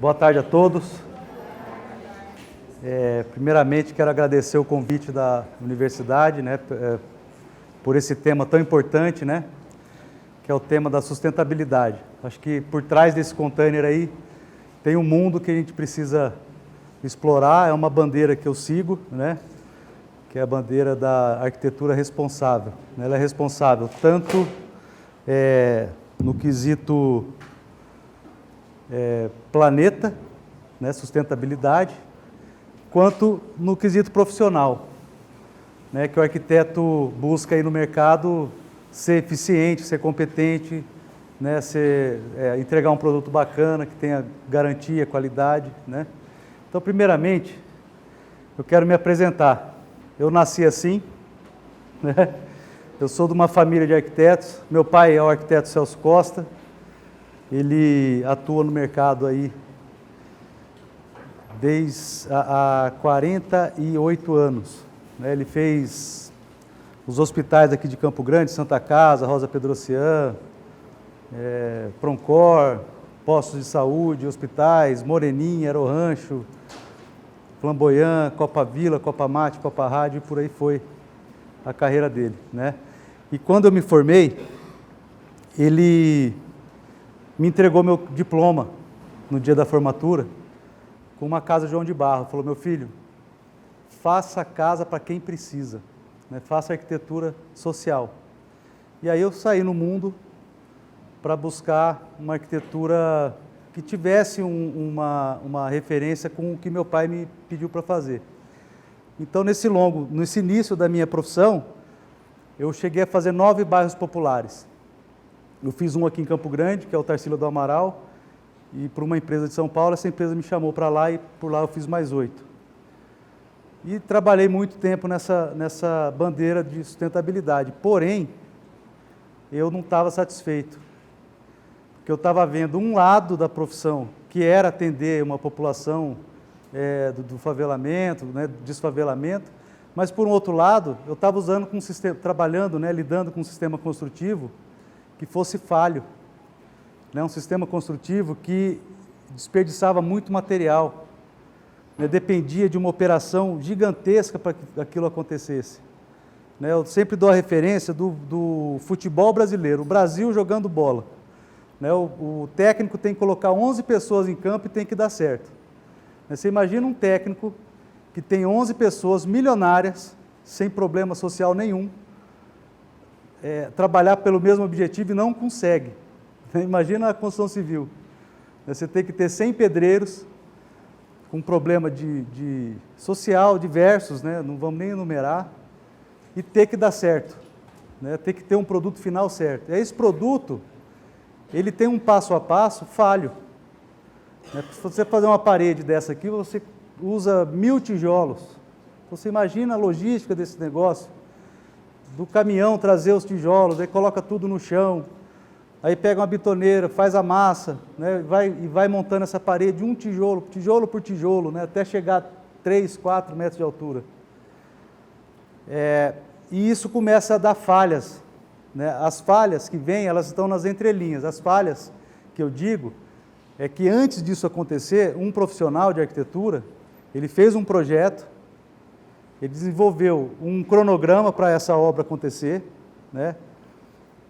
Boa tarde a todos. Primeiramente, quero agradecer o convite da universidade, né, por esse tema tão importante, né, que é o tema da sustentabilidade. Acho que por trás desse container aí tem um mundo que a gente precisa explorar, é uma bandeira que eu sigo, né, que é a bandeira da arquitetura responsável. Ela é responsável tanto no quesito planeta, né, sustentabilidade, quanto no quesito profissional, né, que o arquiteto busca aí no mercado ser eficiente, ser competente, né, entregar um produto bacana, que tenha garantia, qualidade, né. Então, primeiramente, eu quero me apresentar. Eu nasci assim, né, eu sou de uma família de arquitetos, meu pai é o arquiteto Celso Costa, ele atua no mercado aí desde há 48 anos. Né? Ele fez os hospitais aqui de Campo Grande, Santa Casa, Rosa Pedrocian, Proncor, postos de saúde, hospitais, Moreninha, Aerorancho, Flamboyant, Copa Vila, Copa Mate, Copa Rádio, e por aí foi a carreira dele. Né? E quando eu me formei, ele me entregou meu diploma no dia da formatura com uma casa João de Barro. Falou: meu filho, faça casa para quem precisa, né? Faça arquitetura social. E aí eu saí no mundo para buscar uma arquitetura que tivesse uma referência com o que meu pai me pediu para fazer. Então, nesse início da minha profissão, eu cheguei a fazer 9 bairros populares. Eu fiz um aqui em Campo Grande, que é o Tarsila do Amaral, e para uma empresa de São Paulo, essa empresa me chamou para lá e por lá eu fiz mais 8. E trabalhei muito tempo nessa bandeira de sustentabilidade, porém, eu não estava satisfeito, porque eu estava vendo um lado da profissão, que era atender uma população do favelamento, né, desfavelamento, mas por um outro lado, eu estava trabalhando, né, lidando com um sistema construtivo que fosse falho, né? Um sistema construtivo que desperdiçava muito material, né? Dependia de uma operação gigantesca para que aquilo acontecesse. Né? Eu sempre dou a referência do futebol brasileiro, o Brasil jogando bola. Né? O técnico tem que colocar 11 pessoas em campo e tem que dar certo. Né? Você imagina um técnico que tem 11 pessoas milionárias, sem problema social nenhum, trabalhar pelo mesmo objetivo e não consegue. Imagina a construção civil. Você tem que ter 100 pedreiros com problema de social diversos, né? Não vamos nem enumerar, e ter que dar certo, né? Ter que ter um produto final certo. E esse produto, ele tem um passo a passo falho. Né? Se você fazer uma parede dessa aqui, você usa 1000 tijolos. Você imagina a logística desse negócio, do caminhão trazer os tijolos, aí coloca tudo no chão, aí pega uma bitoneira, faz a massa, né, e vai montando essa parede, um tijolo, tijolo por tijolo, né, até chegar a 3, 4 metros de altura. E isso começa a dar falhas. Né? As falhas que vêm, elas estão nas entrelinhas. As falhas que eu digo é que antes disso acontecer, um profissional de arquitetura, ele fez um projeto, ele desenvolveu um cronograma para essa obra acontecer, né?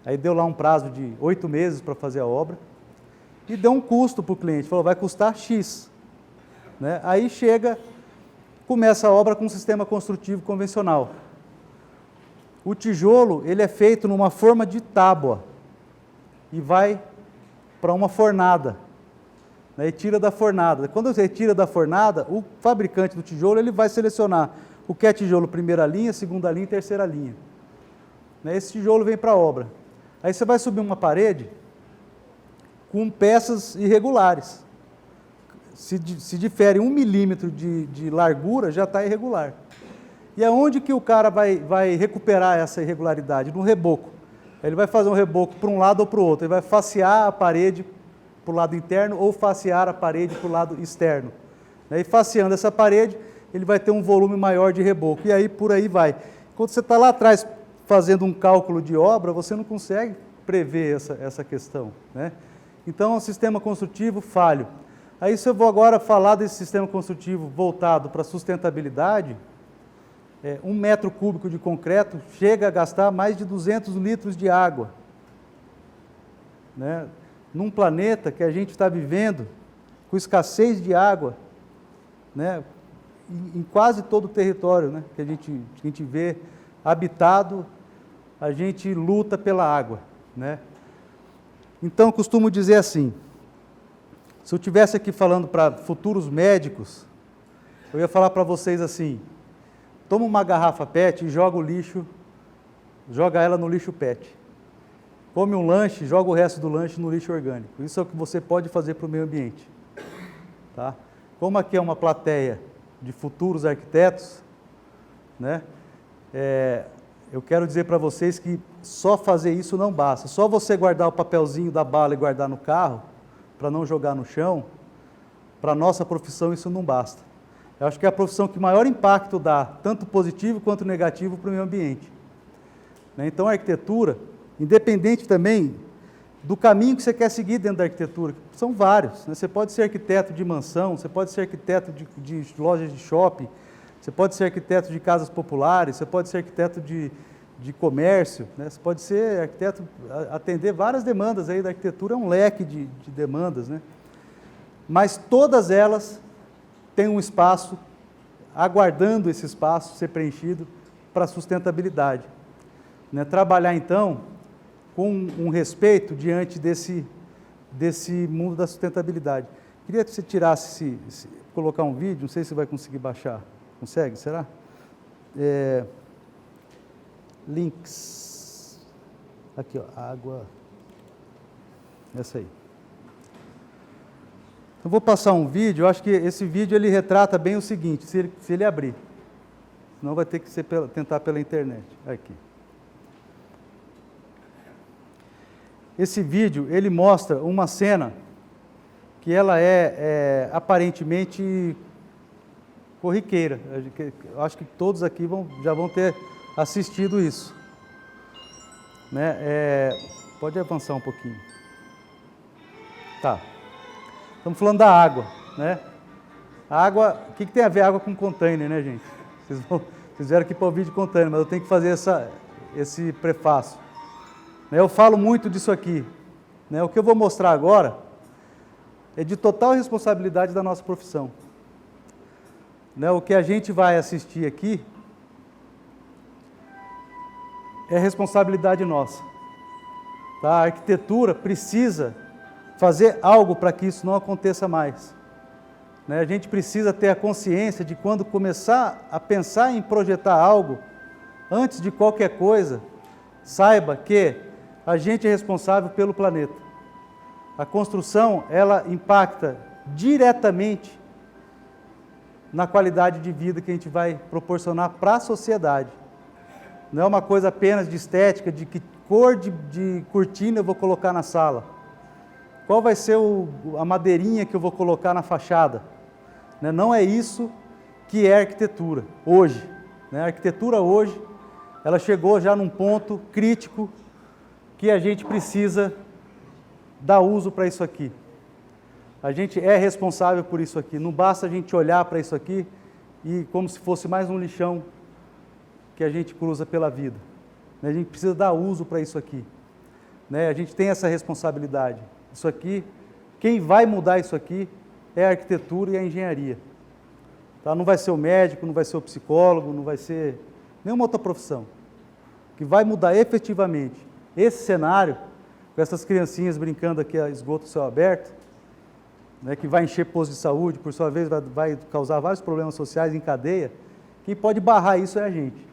Aí deu lá um prazo de 8 meses para fazer a obra, e deu um custo para o cliente, falou, vai custar X. Né? Aí começa a obra com um sistema construtivo convencional. O tijolo, ele é feito numa forma de tábua, e vai para uma fornada, né? E tira da fornada. Quando você tira da fornada, o fabricante do tijolo, ele vai selecionar o que é tijolo primeira linha, segunda linha e terceira linha. Esse tijolo vem para a obra. Aí você vai subir uma parede com peças irregulares. Se difere 1 milímetro de largura, já está irregular. E aonde que o cara vai recuperar essa irregularidade? No reboco. Ele vai fazer um reboco para um lado ou para o outro. Ele vai facear a parede para o lado interno ou facear a parede para o lado externo. E faceando essa parede, ele vai ter um volume maior de reboco, e aí por aí vai. Quando você está lá atrás fazendo um cálculo de obra, você não consegue prever essa questão. Né? Então, é um sistema construtivo falho. Aí se eu vou agora falar desse sistema construtivo voltado para a sustentabilidade, 1 metro cúbico de concreto chega a gastar mais de 200 litros de água. Né? Num planeta que a gente está vivendo com escassez de água, né? Em quase todo o território, né? Que a gente vê habitado, a gente luta pela água. Né? Então, eu costumo dizer assim, se eu estivesse aqui falando para futuros médicos, eu ia falar para vocês assim, toma uma garrafa PET e joga o lixo, joga ela no lixo PET. Come um lanche, joga o resto do lanche no lixo orgânico. Isso é o que você pode fazer para o meio ambiente. Tá? Como aqui é uma plateia de futuros arquitetos, né? Eu quero dizer para vocês que só fazer isso não basta. Só você guardar o papelzinho da bala e guardar no carro, para não jogar no chão, para a nossa profissão isso não basta. Eu acho que é a profissão que maior impacto dá, tanto positivo quanto negativo, para o meio ambiente. Então, a arquitetura, independente também do caminho que você quer seguir dentro da arquitetura, são vários. Né? Você pode ser arquiteto de mansão, você pode ser arquiteto de lojas de shopping, você pode ser arquiteto de casas populares, você pode ser arquiteto de comércio, né? Você pode ser arquiteto, atender várias demandas aí da arquitetura, é um leque de demandas, né? Mas todas elas têm um espaço, aguardando esse espaço ser preenchido para a sustentabilidade. Né? Trabalhar, então, com um respeito diante desse mundo da sustentabilidade. Queria que você tirasse, colocar um vídeo, não sei se vai conseguir baixar. Consegue, será? Links. Aqui, ó, água. Essa aí. Eu vou passar um vídeo, eu acho que esse vídeo ele retrata bem o seguinte, se ele abrir. Senão vai ter que ser tentar pela internet. Aqui. Esse vídeo, ele mostra uma cena que ela é aparentemente corriqueira. Eu acho que todos aqui já vão ter assistido isso. Né? Pode avançar um pouquinho. Tá. Estamos falando da água. Né? A água, o que tem a ver água com container, né, gente? Vocês vieram aqui para o vídeo container, mas eu tenho que fazer esse prefácio. Eu falo muito disso aqui. Né? O que eu vou mostrar agora é de total responsabilidade da nossa profissão. Né? O que a gente vai assistir aqui é responsabilidade nossa. Tá? A arquitetura precisa fazer algo para que isso não aconteça mais. Né? A gente precisa ter a consciência de quando começar a pensar em projetar algo, antes de qualquer coisa, saiba que a gente é responsável pelo planeta. A construção, ela impacta diretamente na qualidade de vida que a gente vai proporcionar para a sociedade. Não é uma coisa apenas de estética, de que cor de cortina eu vou colocar na sala. Qual vai ser a madeirinha que eu vou colocar na fachada. Né? Não é isso que é arquitetura, hoje. Né? A arquitetura hoje, ela chegou já num ponto crítico que a gente precisa dar uso para isso aqui. A gente é responsável por isso aqui. Não basta a gente olhar para isso aqui e como se fosse mais um lixão que a gente cruza pela vida. A gente precisa dar uso para isso aqui. A gente tem essa responsabilidade. Isso aqui, quem vai mudar isso aqui é a arquitetura e a engenharia. Tá? Não vai ser o médico, não vai ser o psicólogo, não vai ser nenhuma outra profissão. O que vai mudar efetivamente esse cenário, com essas criancinhas brincando aqui a esgoto céu aberto, né, que vai encher posto de saúde, por sua vez vai causar vários problemas sociais em cadeia, quem pode barrar isso é a gente.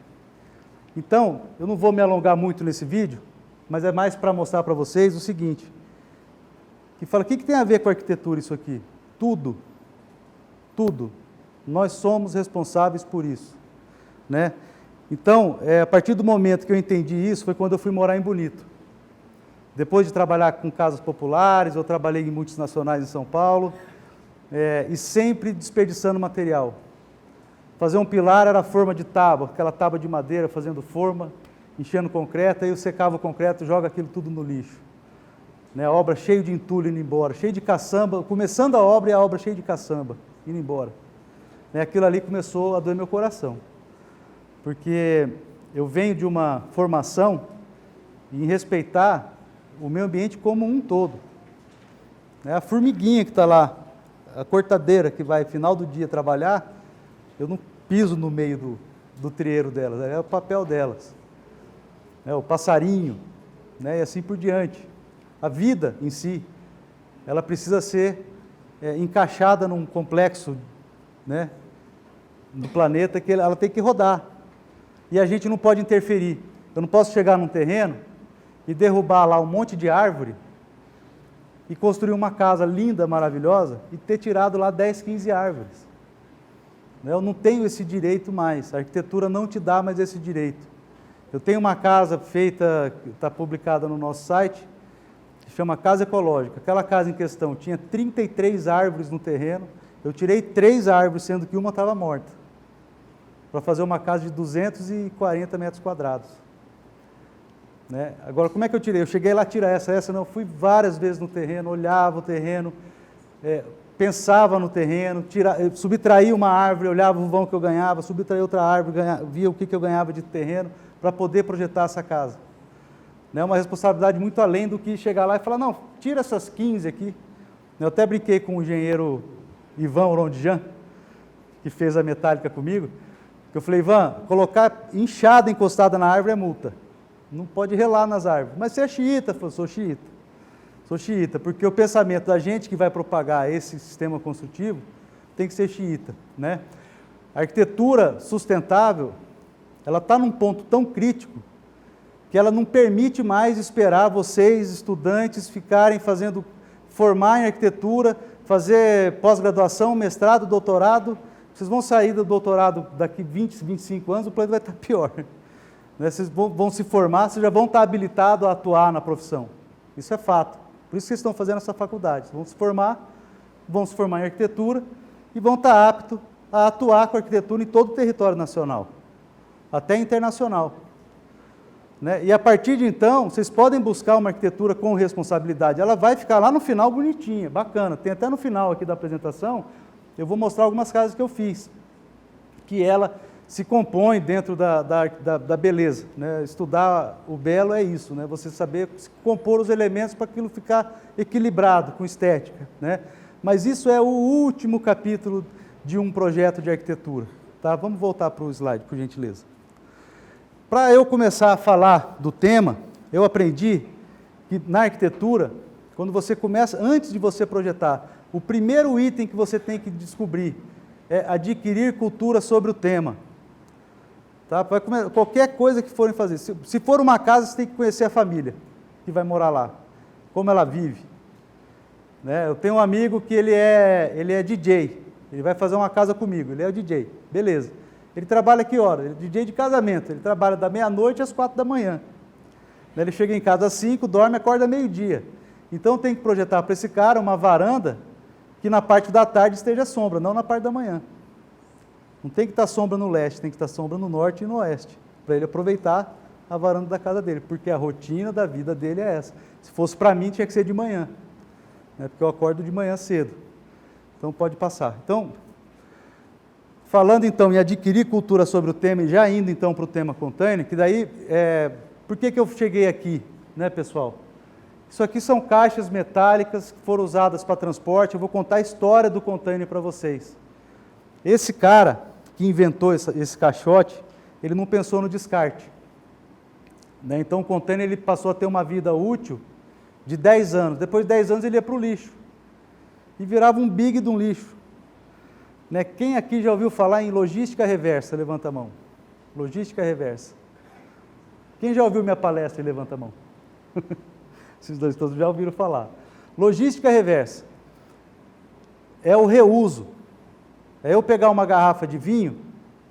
Então, eu não vou me alongar muito nesse vídeo, mas é mais para mostrar para vocês o seguinte, que fala, o que tem a ver com a arquitetura isso aqui? Tudo. Tudo. Nós somos responsáveis por isso. Né? Então, a partir do momento que eu entendi isso, foi quando eu fui morar em Bonito. Depois de trabalhar com casas populares, eu trabalhei em multinacionais em São Paulo, e sempre desperdiçando material. Fazer um pilar era forma de tábua, aquela tábua de madeira fazendo forma, enchendo concreto, aí eu secava o concreto, joga aquilo tudo no lixo. né? A obra cheia de entulho indo embora, cheia de caçamba, começando a obra e a obra cheia de caçamba, indo embora. Né? Aquilo ali começou a doer meu coração, porque eu venho de uma formação em respeitar o meio ambiente como um todo. Né? A formiguinha que está lá, a cortadeira que vai, final do dia, trabalhar, eu não piso no meio do trieiro delas, é o papel delas. Né? O passarinho, né? E assim por diante. A vida em si, ela precisa ser encaixada num complexo, né, do planeta, que ela tem que rodar. E a gente não pode interferir. Eu não posso chegar num terreno e derrubar lá um monte de árvore e construir uma casa linda, maravilhosa, e ter tirado lá 10, 15 árvores. Eu não tenho esse direito mais, a arquitetura não te dá mais esse direito. Eu tenho uma casa feita, está publicada no nosso site, que chama Casa Ecológica. Aquela casa em questão tinha 33 árvores no terreno, eu tirei 3 árvores, sendo que uma estava morta, para fazer uma casa de 240 metros quadrados. Né? Agora, como é que eu tirei? Eu cheguei lá, tirar essa não, fui várias vezes no terreno, olhava o terreno, pensava no terreno, subtraía uma árvore, olhava o vão que eu ganhava, subtraía outra árvore, via o que eu ganhava de terreno, para poder projetar essa casa. É uma responsabilidade muito além do que chegar lá e falar, não, tira essas 15 aqui. Eu até brinquei com o engenheiro Ivan Rondijan, que fez a metálica comigo, que eu falei, Ivan, colocar enxada encostada na árvore é multa. Não pode relar nas árvores. Mas você é xiita? Eu falei, sou xiita. Sou xiita, porque o pensamento da gente que vai propagar esse sistema construtivo tem que ser xiita. Né? A arquitetura sustentável, ela está num ponto tão crítico que ela não permite mais esperar vocês, estudantes, ficarem formar em arquitetura, fazer pós-graduação, mestrado, doutorado. Vocês vão sair do doutorado daqui 20, 25 anos, o planeta vai estar pior. Né? Vocês vão se formar, vocês já vão estar habilitados a atuar na profissão. Isso é fato. Por isso que vocês estão fazendo essa faculdade. Vão se formar em arquitetura e vão estar aptos a atuar com a arquitetura em todo o território nacional, até internacional. Né? E a partir de então, vocês podem buscar uma arquitetura com responsabilidade. Ela vai ficar lá no final bonitinha, bacana. Tem até no final aqui da apresentação, eu vou mostrar algumas casas que eu fiz, que ela se compõe dentro da beleza. Né? Estudar o belo é isso, né? Você saber compor os elementos para aquilo ficar equilibrado, com estética. Né? Mas isso é o último capítulo de um projeto de arquitetura. Tá? Vamos voltar para o slide, por gentileza. Para eu começar a falar do tema, eu aprendi que na arquitetura, quando você começa, antes de você projetar, o primeiro item que você tem que descobrir é adquirir cultura sobre o tema. Tá? Qualquer coisa que forem fazer. Se for uma casa, você tem que conhecer a família que vai morar lá, como ela vive. Né? Eu tenho um amigo que ele é DJ, ele vai fazer uma casa comigo, ele é o DJ, beleza. Ele trabalha que hora? Ele é DJ de casamento, ele trabalha da meia-noite às 4 da manhã. Ele chega em casa às 5, dorme, acorda meio-dia. Então tem que projetar para esse cara uma varanda que na parte da tarde esteja sombra, não na parte da manhã. Não tem que estar sombra no leste, tem que estar sombra no norte e no oeste, para ele aproveitar a varanda da casa dele, porque a rotina da vida dele é essa. Se fosse para mim, tinha que ser de manhã, né, porque eu acordo de manhã cedo. Então pode passar. Então, falando então em adquirir cultura sobre o tema, e já indo então para o tema container, que daí, por que eu cheguei aqui, né, pessoal? Isso aqui são caixas metálicas que foram usadas para transporte, eu vou contar a história do container para vocês. Esse cara que inventou esse caixote, ele não pensou no descarte. Né? Então o container ele passou a ter uma vida útil de 10 anos, depois de 10 anos ele ia para o lixo, e virava um big de um lixo. Né? Quem aqui já ouviu falar em logística reversa? Levanta a mão. Logística reversa. Quem já ouviu minha palestra? Levanta a mão. Esses dois todos já ouviram falar. Logística reversa é o reuso. É eu pegar uma garrafa de vinho,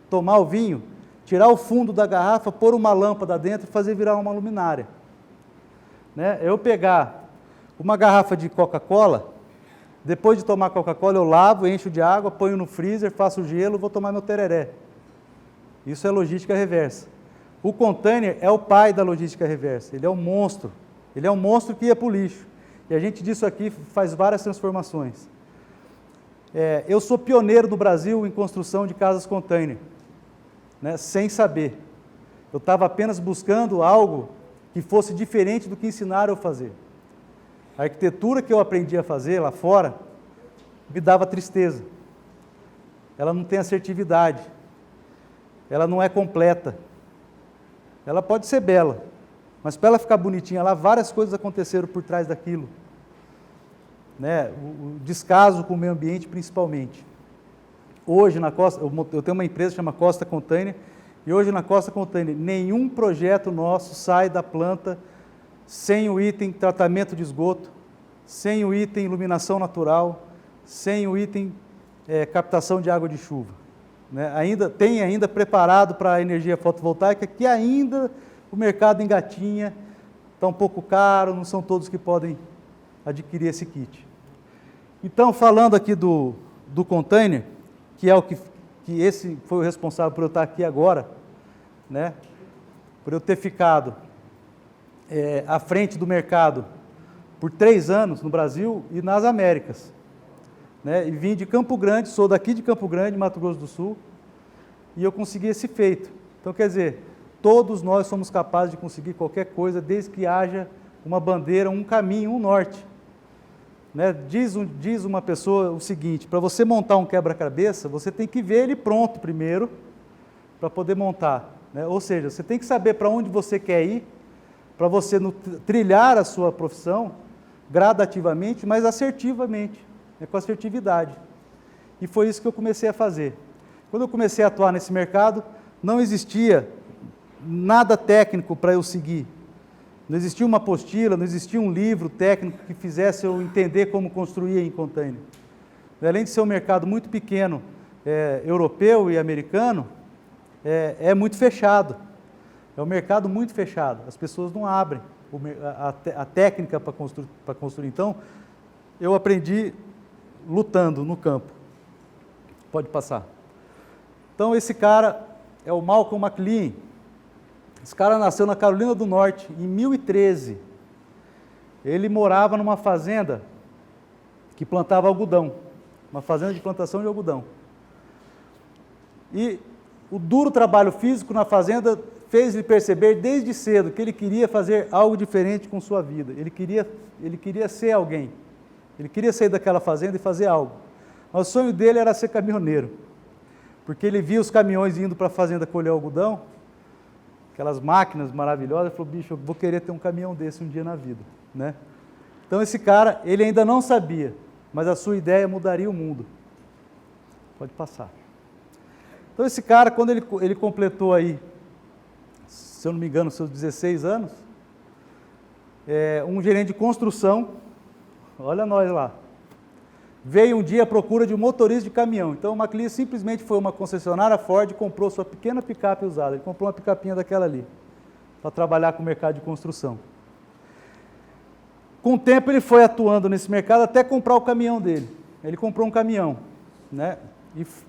tomar o vinho, tirar o fundo da garrafa, pôr uma lâmpada dentro e fazer virar uma luminária. Né? É eu pegar uma garrafa de Coca-Cola, depois de tomar Coca-Cola eu lavo, encho de água, ponho no freezer, faço gelo, vou tomar meu tereré. Isso é logística reversa. O container é o pai da logística reversa, ele é um monstro. Ele é um monstro que ia para o lixo. E a gente disso aqui faz várias transformações. Eu sou pioneiro no Brasil em construção de casas container, né, sem saber. Eu estava apenas buscando algo que fosse diferente do que ensinaram eu a fazer. A arquitetura que eu aprendi a fazer lá fora me dava tristeza. Ela não tem assertividade. Ela não é completa. Ela pode ser bela, mas para ela ficar bonitinha lá, várias coisas aconteceram por trás daquilo. Né? O descaso com o meio ambiente, principalmente. Hoje, na Costa, eu tenho uma empresa que chama Costa Container, e hoje na Costa Container, nenhum projeto nosso sai da planta sem o item tratamento de esgoto, sem o item iluminação natural, sem o item captação de água de chuva. Né? Tem ainda preparado para a energia fotovoltaica, que ainda o mercado engatinha, está um pouco caro, não são todos que podem adquirir esse kit. Então, falando aqui do container, que é o que esse foi o responsável por eu estar aqui agora, né? Por eu ter ficado à frente do mercado por 3 anos no Brasil e nas Américas. Né? E vim de Campo Grande, sou daqui de Campo Grande, Mato Grosso do Sul, e eu consegui esse feito. Então, quer dizer, todos nós somos capazes de conseguir qualquer coisa, desde que haja uma bandeira, um caminho, um norte. Né? Diz uma pessoa o seguinte: para você montar um quebra-cabeça, você tem que ver ele pronto primeiro, para poder montar. Né? Ou seja, você tem que saber para onde você quer ir, para você trilhar a sua profissão gradativamente, mas assertivamente, né? Com assertividade. E foi isso que eu comecei a fazer. Quando eu comecei a atuar nesse mercado, não existia nada técnico para eu seguir. Não existia uma apostila, não existia um livro técnico que fizesse eu entender como construir em container. Além de ser um mercado muito pequeno, europeu e americano, é muito fechado. É um mercado muito fechado. As pessoas não abrem a técnica para construir. Então, eu aprendi lutando no campo. Pode passar. Então, esse cara é o Malcolm McLean. Esse cara nasceu na Carolina do Norte, em 1013. Ele morava numa fazenda que plantava algodão, uma fazenda de plantação de algodão. E o duro trabalho físico na fazenda fez ele perceber desde cedo que ele queria fazer algo diferente com sua vida. Ele queria ser alguém. Ele queria sair daquela fazenda e fazer algo. Mas o sonho dele era ser caminhoneiro, porque ele via os caminhões indo para a fazenda colher algodão, aquelas máquinas maravilhosas, ele falou: bicho, eu vou querer ter um caminhão desse um dia na vida. Né? Então esse cara, ele ainda não sabia, mas a sua ideia mudaria o mundo. Pode passar. Então esse cara, quando ele completou aí, se eu não me engano, seus 16 anos, um gerente de construção, olha nós lá, veio um dia à procura de um motorista de caminhão. Então o McLean simplesmente foi a uma concessionária Ford e comprou sua pequena picape usada. Ele comprou uma picapinha daquela ali, para trabalhar com o mercado de construção. Com o tempo ele foi atuando nesse mercado até comprar o caminhão dele. Ele comprou um caminhão, né?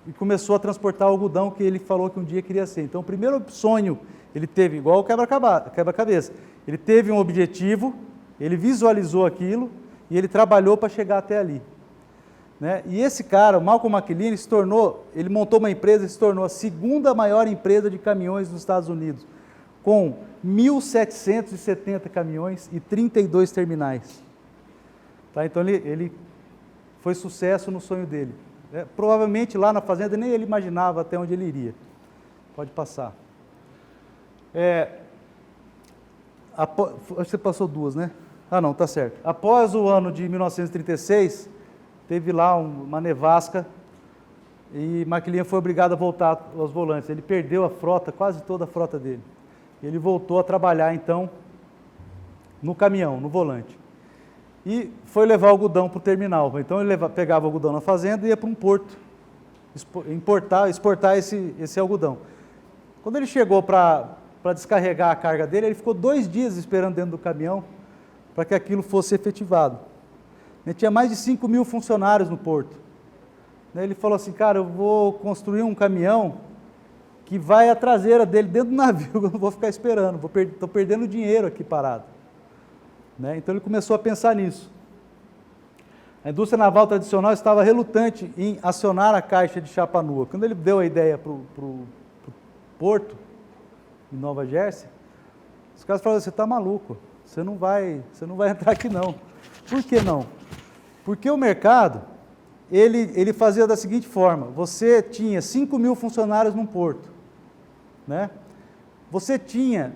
E começou a transportar o algodão que ele falou que um dia queria ser. Então o primeiro sonho ele teve, igual o quebra-cabeça, ele teve um objetivo, ele visualizou aquilo e ele trabalhou para chegar até ali. Né? E esse cara, o Malcolm McLean, ele montou uma empresa e se tornou a segunda maior empresa de caminhões nos Estados Unidos, com 1.770 caminhões e 32 terminais. Tá? Então ele foi sucesso no sonho dele. Provavelmente lá na fazenda nem ele imaginava até onde ele iria. Pode passar. Acho que você passou 2, né? Ah, não, tá certo. Após o ano de 1936, teve lá uma nevasca e McLean foi obrigado a voltar aos volantes. Ele perdeu a frota, quase toda a frota dele. Ele voltou a trabalhar, então, no caminhão, no volante. E foi levar algodão para o terminal. Então ele pegava o algodão na fazenda e ia para um porto, exportar esse algodão. Quando ele chegou para descarregar a carga dele, ele ficou 2 dias esperando dentro do caminhão para que aquilo fosse efetivado. Ele tinha mais de 5.000 funcionários no porto. Ele falou assim: cara, eu vou construir um caminhão que vai a traseira dele dentro do navio, eu não vou ficar esperando, estou perdendo dinheiro aqui parado. Então ele começou a pensar nisso. A indústria naval tradicional estava relutante em acionar a caixa de chapa nua. Quando ele deu a ideia para o porto, em Nova Jersey, os caras falaram, você está maluco, você não vai entrar aqui não. Por que não? Porque o mercado, ele fazia da seguinte forma, você tinha 5.000 funcionários num porto, né? Você tinha,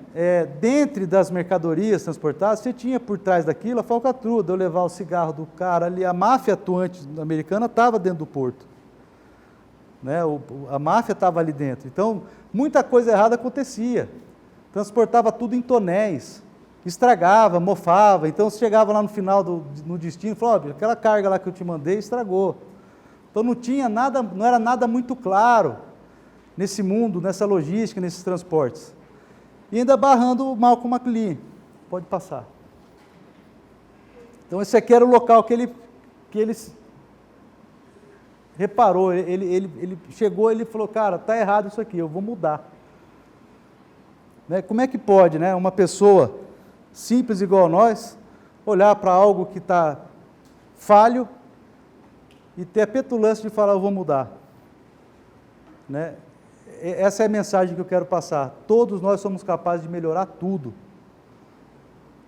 dentre das mercadorias transportadas, você tinha por trás daquilo a falcatrua, de eu levar o cigarro do cara ali, a máfia atuante americana estava dentro do porto, né? A máfia estava ali dentro, então muita coisa errada acontecia, transportava tudo em tonéis, estragava, mofava, então você chegava lá no final no destino e falava, aquela carga lá que eu te mandei estragou. Então não tinha nada, não era nada muito claro nesse mundo, nessa logística, nesses transportes. E ainda barrando o Malcolm McLean. Pode passar. Então esse aqui era o local que ele reparou, ele chegou e ele falou, cara, está errado isso aqui, eu vou mudar. Né? Como é que pode, né, uma pessoa simples igual nós, olhar para algo que está falho e ter a petulância de falar, eu vou mudar. Né? Essa é a mensagem que eu quero passar. Todos nós somos capazes de melhorar tudo.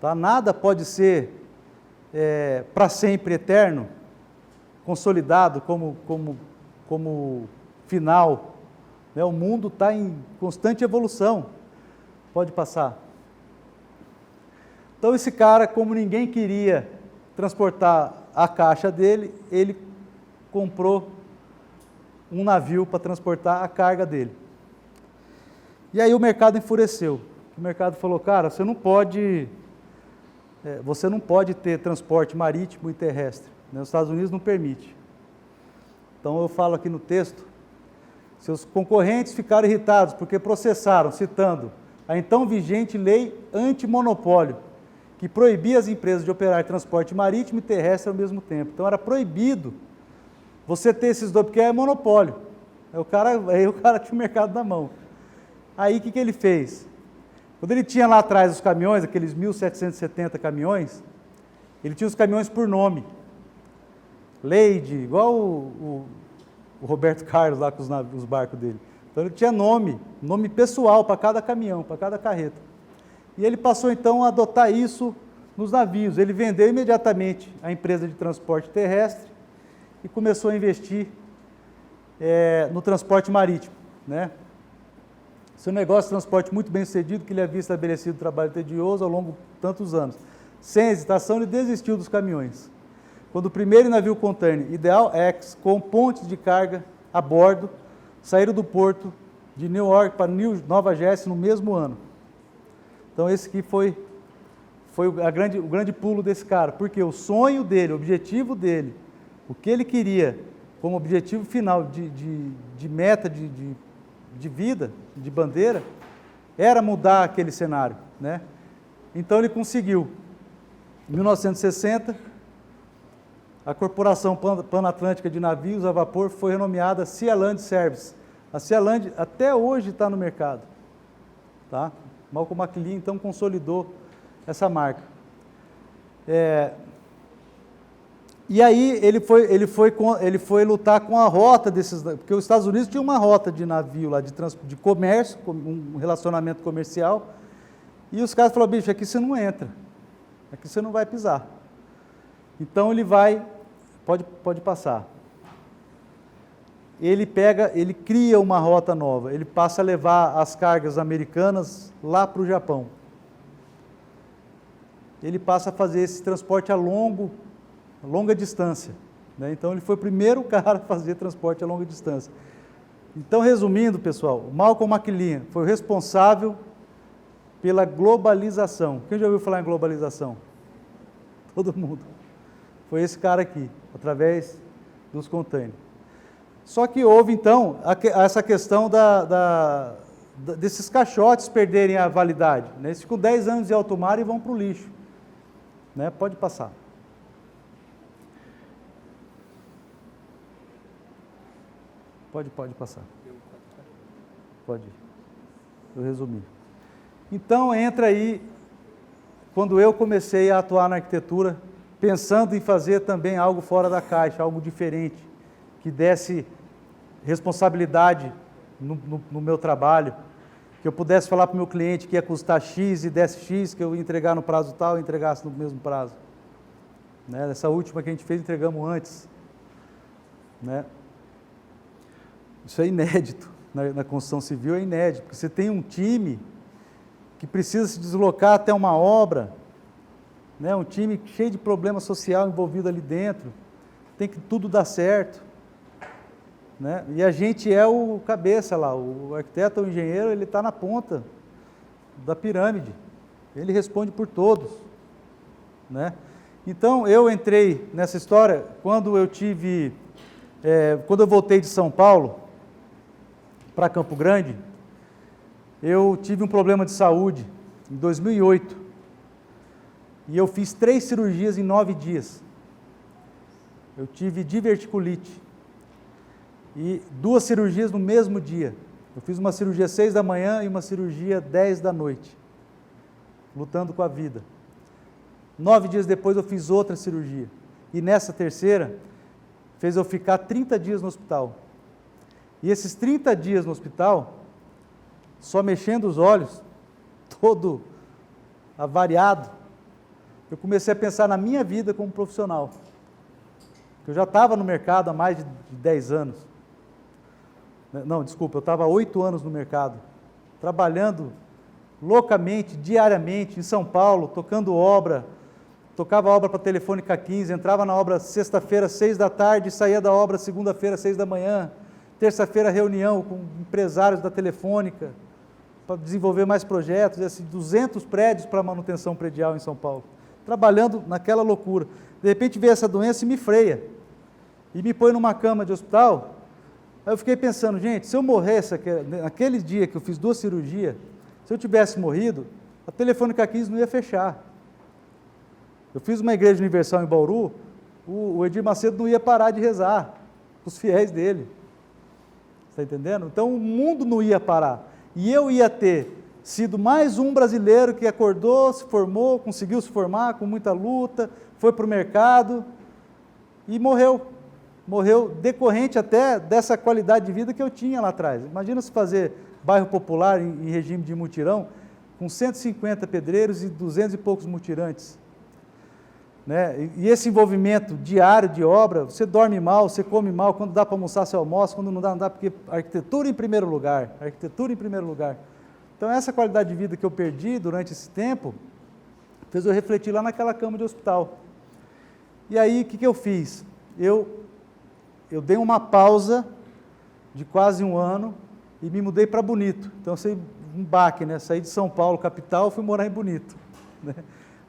Tá? Nada pode ser para sempre eterno, consolidado como final. Né? O mundo está em constante evolução. Pode passar. Então esse cara, como ninguém queria transportar a caixa dele, ele comprou um navio para transportar a carga dele. E aí o mercado enfureceu. O mercado falou, cara, você não pode ter transporte marítimo e terrestre. Né? Os Estados Unidos não permite. Então eu falo aqui no texto, seus concorrentes ficaram irritados porque processaram, citando a então vigente lei antimonopólio, que proibia as empresas de operar transporte marítimo e terrestre ao mesmo tempo. Então era proibido você ter esses dois, porque é monopólio. Aí o cara tinha o mercado na mão. Aí o que ele fez? Quando ele tinha lá atrás os caminhões, aqueles 1.770 caminhões, ele tinha os caminhões por nome. Lady, igual o Roberto Carlos lá com os barcos dele. Então ele tinha nome pessoal para cada caminhão, para cada carreta. E ele passou então a adotar isso nos navios. Ele vendeu imediatamente a empresa de transporte terrestre e começou a investir no transporte marítimo. Né? Seu negócio de transporte muito bem sucedido, que ele havia estabelecido trabalho tedioso ao longo de tantos anos. Sem hesitação, ele desistiu dos caminhões. Quando o primeiro navio container, Ideal X, com pontes de carga a bordo, saíram do porto de New York para Nova Jersey no mesmo ano. Então esse aqui foi o grande pulo desse cara, porque o sonho dele, o objetivo dele, o que ele queria como objetivo final de meta, de vida, de bandeira, era mudar aquele cenário. Né? Então ele conseguiu. Em 1960, a Corporação Pan-Atlântica de Navios a Vapor foi renomeada Sea Land Service. A Sea Land até hoje está no mercado. Tá? Malcolm McLean então consolidou essa marca. E aí ele foi lutar com a rota desses, porque os Estados Unidos tinha uma rota de navio lá, de comércio, um relacionamento comercial, e os caras falaram, bicho, aqui você não entra, aqui você não vai pisar. Então ele pode passar. Ele cria uma rota nova, ele passa a levar as cargas americanas lá para o Japão. Ele passa a fazer esse transporte a longa distância. Né? Então ele foi o primeiro cara a fazer transporte a longa distância. Então, resumindo, pessoal, o Malcolm McLean foi o responsável pela globalização. Quem já ouviu falar em globalização? Todo mundo. Foi esse cara aqui, através dos containers. Só que houve, então, essa questão desses caixotes perderem a validade. Né? Eles ficam 10 anos em alto mar e vão para o lixo. Né? Pode passar. Pode passar. Pode ir. Eu resumi. Então, entra aí, quando eu comecei a atuar na arquitetura, pensando em fazer também algo fora da caixa, algo diferente, que desse responsabilidade no meu trabalho, que eu pudesse falar para o meu cliente que ia custar X e desse X, que eu ia entregar no prazo tal e entregasse no mesmo prazo. Né? Essa última que a gente fez, entregamos antes. Né? Isso é inédito, na construção civil é inédito, porque você tem um time que precisa se deslocar até uma obra, né? Um time cheio de problema social envolvido ali dentro, tem que tudo dar certo. Né? E a gente é o cabeça lá, o arquiteto ou o engenheiro, ele está na ponta da pirâmide, ele responde por todos. Né? Então, eu entrei nessa história quando eu voltei de São Paulo para Campo Grande, eu tive um problema de saúde em 2008, e eu fiz 3 cirurgias em 9 dias. Eu tive diverticulite, e 2 cirurgias no mesmo dia. Eu fiz uma cirurgia às 6 da manhã e uma cirurgia 10 da noite, lutando com a vida. 9 dias depois eu fiz outra cirurgia, e nessa terceira, fez eu ficar 30 dias no hospital. E esses 30 dias no hospital, só mexendo os olhos, todo avariado, eu comecei a pensar na minha vida como profissional. Eu já estava no mercado há mais de 10 anos. Não, desculpa, eu estava há 8 anos no mercado, trabalhando loucamente, diariamente, em São Paulo, tocando obra, tocava obra para a Telefônica 15, entrava na obra sexta-feira, 6 da tarde, saía da obra segunda-feira, 6 da manhã, terça-feira reunião com empresários da Telefônica, para desenvolver mais projetos, assim, 200 prédios para manutenção predial em São Paulo, trabalhando naquela loucura. De repente veio essa doença e me freia, e me põe numa cama de hospital. Aí eu fiquei pensando, gente, se eu morresse naquele dia que eu fiz 2 cirurgias, se eu tivesse morrido, a Telefônica 15 não ia fechar. Eu fiz uma igreja universal em Bauru, o Edir Macedo não ia parar de rezar, os fiéis dele. Está entendendo? Então o mundo não ia parar. E eu ia ter sido mais um brasileiro que acordou, se formou, conseguiu se formar com muita luta, foi para o mercado e morreu. Morreu decorrente até dessa qualidade de vida que eu tinha lá atrás. Imagina se fazer bairro popular em regime de mutirão, com 150 pedreiros e 200 e poucos mutirantes. Né? E esse envolvimento diário de obra, você dorme mal, você come mal, quando dá para almoçar você almoça, quando não dá, porque arquitetura em primeiro lugar, arquitetura em primeiro lugar. Então essa qualidade de vida que eu perdi durante esse tempo, fez eu refletir lá naquela cama de hospital. E aí, o que eu fiz? Eu dei uma pausa de quase 1 ano e me mudei para Bonito. Então, eu saí um baque, né? Saí de São Paulo, capital, fui morar em Bonito. Né?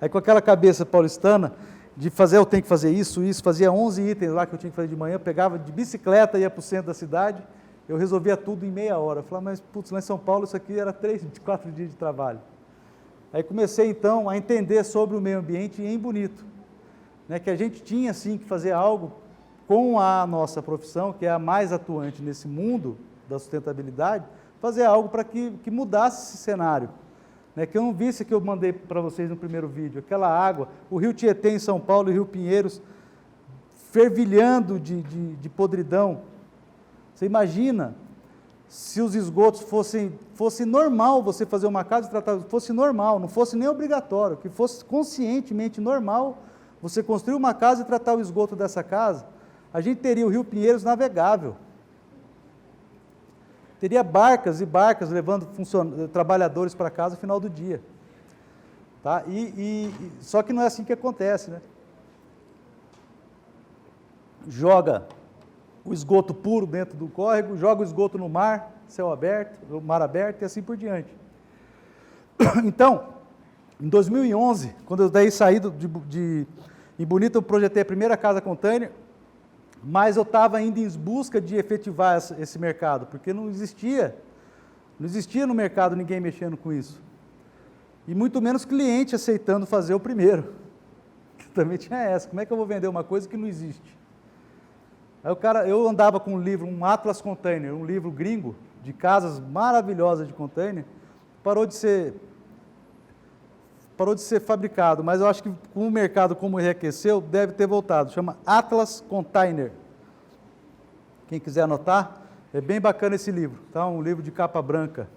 Aí, com aquela cabeça paulistana de fazer, eu tenho que fazer isso, fazia 11 itens lá que eu tinha que fazer de manhã, eu pegava de bicicleta, ia para o centro da cidade, eu resolvia tudo em meia hora. Eu falava, mas, putz, lá em São Paulo isso aqui era 3, 4 dias de trabalho. Aí comecei, então, a entender sobre o meio ambiente em Bonito, né? Que a gente tinha, sim, que fazer algo com a nossa profissão, que é a mais atuante nesse mundo da sustentabilidade, fazer algo para que mudasse esse cenário. Né, que eu não visse que eu mandei para vocês no primeiro vídeo, aquela água, o Rio Tietê em São Paulo e o Rio Pinheiros, fervilhando de podridão. Você imagina se os esgotos fosse normal você fazer uma casa e tratar, fosse normal, não fosse nem obrigatório, que fosse conscientemente normal você construir uma casa e tratar o esgoto dessa casa, a gente teria o Rio Pinheiros navegável. Teria barcas e barcas levando trabalhadores para casa no final do dia. Tá? Só que não é assim que acontece, né? Joga o esgoto puro dentro do córrego, joga o esgoto no mar, céu aberto, no mar aberto e assim por diante. Então, em 2011, quando eu daí saí em Bonito, eu projetei a primeira casa container, mas eu estava ainda em busca de efetivar esse mercado, porque não existia no mercado ninguém mexendo com isso. E muito menos cliente aceitando fazer o primeiro. Também tinha essa, como é que eu vou vender uma coisa que não existe? Aí eu andava com um livro, um Atlas Container, um livro gringo, de casas maravilhosas de container, parou de ser parou de ser fabricado, mas eu acho que com o mercado como enriqueceu, deve ter voltado. Chama Atlas Container. Quem quiser anotar, é bem bacana esse livro, tá? Um livro de capa branca.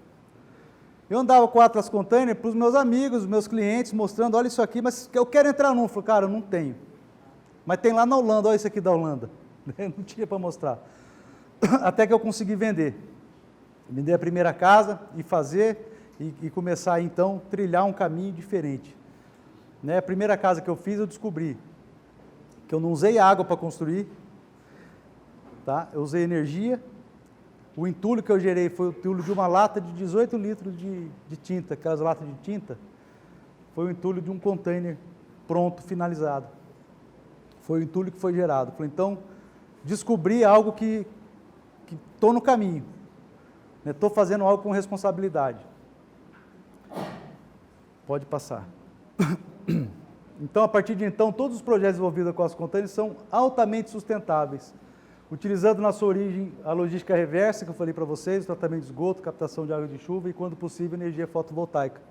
Eu andava com o Atlas Container para os meus amigos, meus clientes, mostrando, olha isso aqui, mas eu quero entrar num. Eu falei, cara, eu não tenho. Mas tem lá na Holanda, olha isso aqui da Holanda. Não tinha para mostrar. Até que eu consegui vender. Vender a primeira casa e fazer, e começar, então, a trilhar um caminho diferente. Né? A primeira casa que eu fiz, eu descobri que eu não usei água para construir, tá? Eu usei energia. O entulho que eu gerei foi o entulho de uma lata de 18 litros de tinta, aquelas latas de tinta, foi o entulho de um container pronto, finalizado. Foi o entulho que foi gerado. Falei, então, descobri algo que estou no caminho. Estou fazendo algo com responsabilidade. Pode passar. Então, a partir de então, todos os projetos envolvidos com as containers são altamente sustentáveis, utilizando na sua origem a logística reversa, que eu falei para vocês, o tratamento de esgoto, captação de água de chuva e, quando possível, energia fotovoltaica.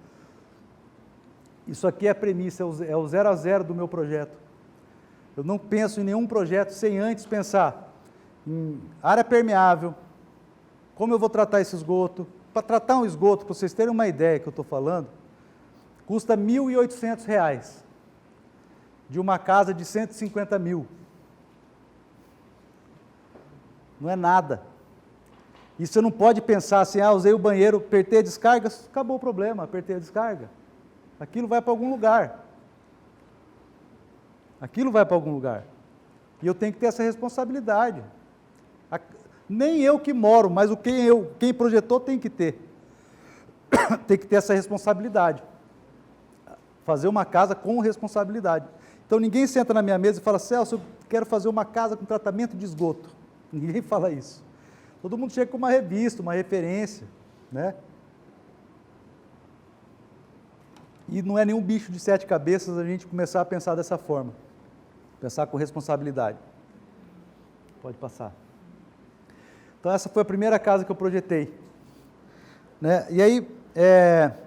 Isso aqui é a premissa, é o 0 a 0 do meu projeto. Eu não penso em nenhum projeto sem antes pensar em área permeável, como eu vou tratar esse esgoto. Para tratar um esgoto, para vocês terem uma ideia que eu estou falando, custa R$ 1.800, de uma casa de 150 mil. Não é nada. E você não pode pensar assim, usei o banheiro, apertei a descarga, acabou o problema, apertei a descarga. Aquilo vai para algum lugar. Aquilo vai para algum lugar. E eu tenho que ter essa responsabilidade. Nem eu que moro, mas quem projetou tem que ter. Tem que ter essa responsabilidade. Fazer uma casa com responsabilidade. Então ninguém senta na minha mesa e fala, Celso, eu quero fazer uma casa com tratamento de esgoto. Ninguém fala isso. Todo mundo chega com uma revista, uma referência, né? E não é nenhum bicho de 7 cabeças a gente começar a pensar dessa forma. Pensar com responsabilidade. Pode passar. Então essa foi a primeira casa que eu projetei. Né? E aí,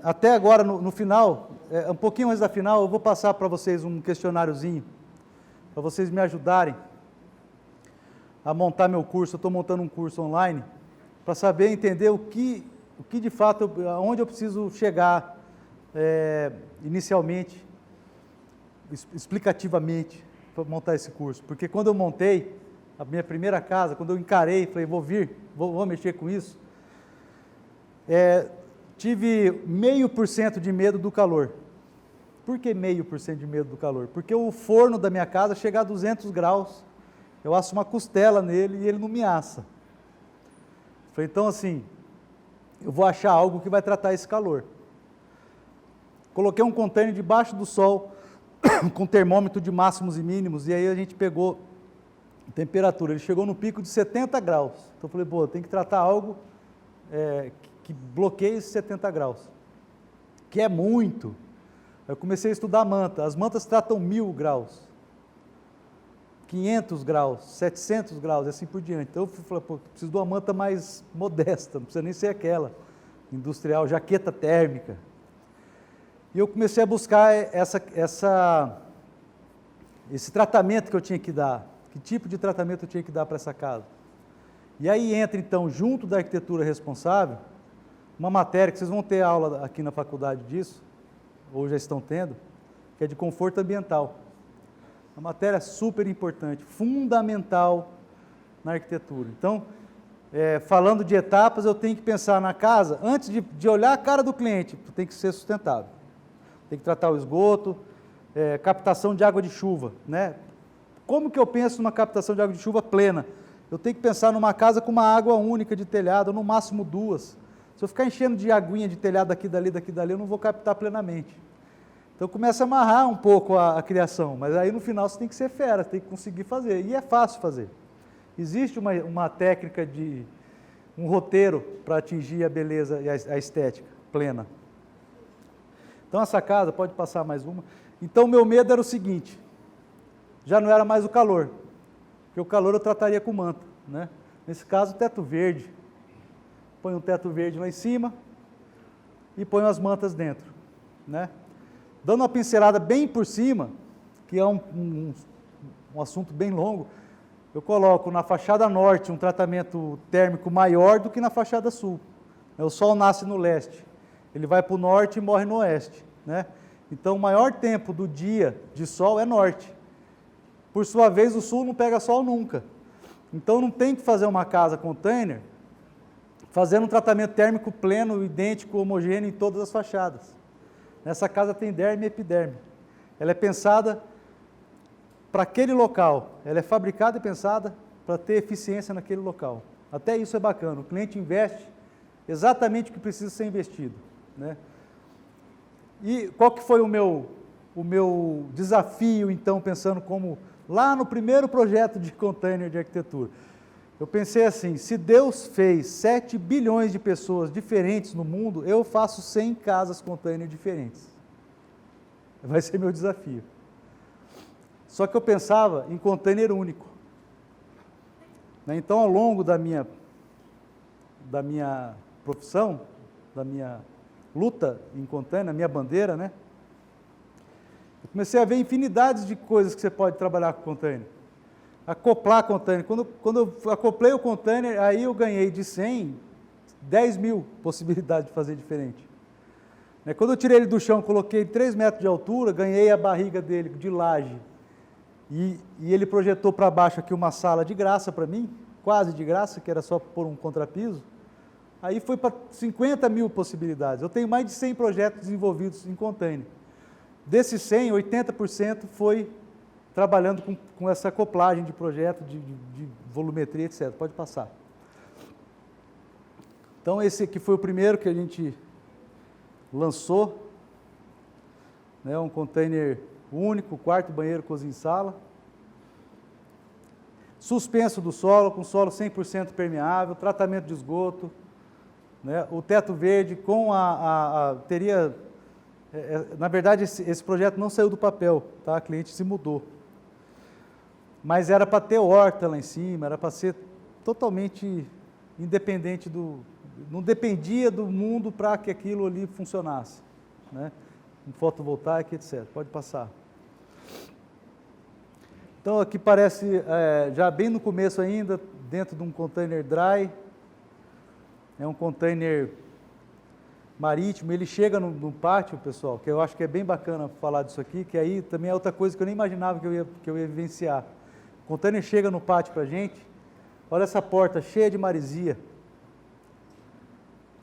até agora, no final, um pouquinho antes da final, eu vou passar para vocês um questionáriozinho, para vocês me ajudarem a montar meu curso. Eu estou montando um curso online, para saber entender o que de fato, aonde eu preciso chegar inicialmente, explicativamente, para montar esse curso. Porque quando eu montei a minha primeira casa, quando eu encarei, falei, vou mexer com isso, tive 0,5% de medo do calor. Por que 0,5% de medo do calor? Porque o forno da minha casa chega a 200 graus, eu asso uma costela nele e ele não me assa. Falei, então assim, eu vou achar algo que vai tratar esse calor. Coloquei um container debaixo do sol, com termômetro de máximos e mínimos, e aí a gente pegou a temperatura, ele chegou no pico de 70 graus. Então eu falei, tem que tratar algo que bloqueie esses 70 graus, que é muito. Eu comecei a estudar manta, as mantas tratam 1000 graus, 500 graus, 700 graus, e assim por diante. Então eu falei, preciso de uma manta mais modesta, não precisa nem ser aquela, industrial, jaqueta térmica. E eu comecei a buscar esse tratamento que eu tinha que dar, que tipo de tratamento eu tinha que dar para essa casa. E aí entra, então, junto da arquitetura responsável, uma matéria que vocês vão ter aula aqui na faculdade disso, ou já estão tendo, que é de conforto ambiental. Uma matéria super importante, fundamental na arquitetura. Então, falando de etapas, eu tenho que pensar na casa, antes de olhar a cara do cliente, tem que ser sustentável. Tem que tratar o esgoto, captação de água de chuva, né? Como que eu penso numa captação de água de chuva plena? Eu tenho que pensar numa casa com uma água única de telhado, no máximo 2. Se eu ficar enchendo de aguinha de telhado daqui, dali, eu não vou captar plenamente. Então começa a amarrar um pouco a criação, mas aí no final você tem que ser fera, tem que conseguir fazer, e é fácil fazer. Existe uma técnica um roteiro para atingir a beleza e a estética plena. Então essa casa, pode passar mais uma. Então meu medo era o seguinte, já não era mais o calor, porque o calor eu trataria com manta, né? Nesse caso, teto verde. Põe um teto verde lá em cima e põe as mantas dentro, né? Dando uma pincelada bem por cima, que é um assunto bem longo, eu coloco na fachada norte um tratamento térmico maior do que na fachada sul. O sol nasce no leste, ele vai para o norte e morre no oeste, né? Então, o maior tempo do dia de sol é norte. Por sua vez, o sul não pega sol nunca. Então, não tem que fazer uma casa container fazendo um tratamento térmico pleno, idêntico, homogêneo em todas as fachadas. Nessa casa tem derme e epiderme. Ela é pensada para aquele local. Ela é fabricada e pensada para ter eficiência naquele local. Até isso é bacana. O cliente investe exatamente o que precisa ser investido, né? E qual que foi o meu desafio, então, pensando como lá no primeiro projeto de container de arquitetura? Eu pensei assim, se Deus fez 7 bilhões de pessoas diferentes no mundo, eu faço 100 casas container diferentes. Vai ser meu desafio. Só que eu pensava em container único. Então, ao longo da minha profissão, da minha luta em container, a minha bandeira, né? Eu comecei a ver infinidades de coisas que você pode trabalhar com container. Acoplar container. Quando eu acoplei o container, aí eu ganhei de 100, 10 mil possibilidades de fazer diferente. Quando eu tirei ele do chão, coloquei 3 metros de altura, ganhei a barriga dele de laje. E ele projetou para baixo aqui uma sala de graça para mim, quase de graça, que era só pôr um contrapiso. Aí foi para 50 mil possibilidades. Eu tenho mais de 100 projetos desenvolvidos em container. Desses 100, 80% foi trabalhando com essa acoplagem de projeto, de volumetria, etc. Pode passar. Então, esse aqui foi o primeiro que a gente lançou, né, um container único, quarto, banheiro, cozinha e sala. Suspenso do solo, com solo 100% permeável, tratamento de esgoto, né, o teto verde com na verdade, esse projeto não saiu do papel, tá? A cliente se mudou. Mas era para ter horta lá em cima, era para ser totalmente independente não dependia do mundo para que aquilo ali funcionasse, né? Um fotovoltaico, etc. Pode passar. Então, aqui parece, já bem no começo ainda, dentro de um container dry, é um container marítimo, ele chega no pátio, pessoal, que eu acho que é bem bacana falar disso aqui, que aí também é outra coisa que eu nem imaginava que eu ia vivenciar. O container chega no pátio para a gente, olha essa porta cheia de maresia.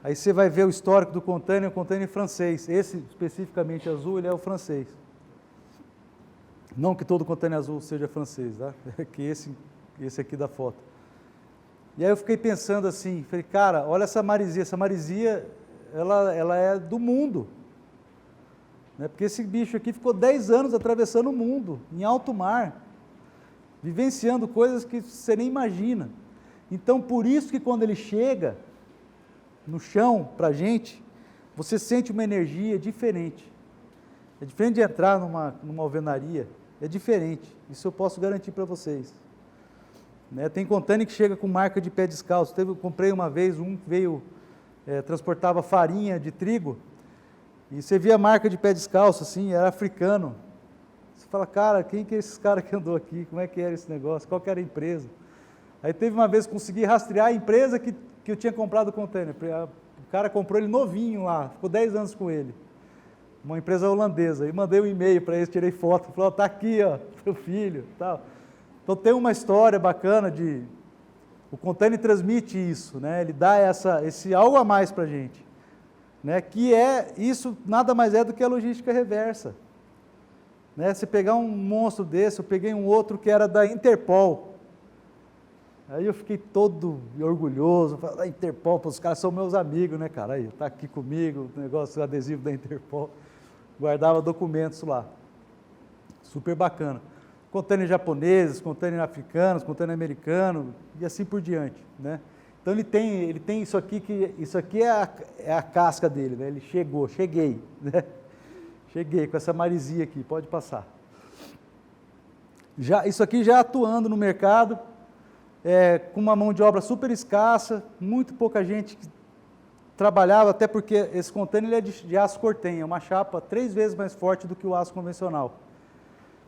Aí você vai ver o histórico do container, o container francês, esse especificamente azul, ele é o francês. Não que todo container azul seja francês, tá? É que esse aqui da foto. E aí eu fiquei pensando assim, falei, cara, olha essa maresia, ela é do mundo, né? Porque esse bicho aqui ficou 10 anos atravessando o mundo, em alto mar, vivenciando coisas que você nem imagina. Então, por isso que quando ele chega no chão para a gente, você sente uma energia diferente. É diferente de entrar numa alvenaria, é diferente, isso eu posso garantir para vocês. Né? Tem container que chega com marca de pé descalço. Eu comprei uma vez, um que veio, transportava farinha de trigo, e você via a marca de pé descalço, assim, era africano. Você fala, cara, quem que é esses caras que andou aqui? Como é que era esse negócio? Qual que era a empresa? Aí teve uma vez que consegui rastrear a empresa que eu tinha comprado o container. O cara comprou ele novinho lá, ficou 10 anos com ele. Uma empresa holandesa. E mandei um e-mail para eles, tirei foto, falei, tá aqui, ó, teu filho, tal. Então tem uma história bacana o container transmite isso, né? Ele dá esse algo a mais para a gente, né? Que isso nada mais é do que a logística reversa. Né? Você pegar um monstro desse, eu peguei um outro que era da Interpol. Aí eu fiquei todo orgulhoso, falei, Interpol, os caras são meus amigos, né, cara? Aí, tá aqui comigo, o negócio adesivo da Interpol. Guardava documentos lá. Super bacana. Container japoneses, container africanos, container americano e assim por diante, né? Então ele tem isso aqui é a casca dele, né? Ele cheguei, né? Cheguei com essa maresia aqui, pode passar. Isso aqui já atuando no mercado, com uma mão de obra super escassa, muito pouca gente trabalhava, até porque esse container ele é de aço cortem, é uma chapa 3 vezes mais forte do que o aço convencional.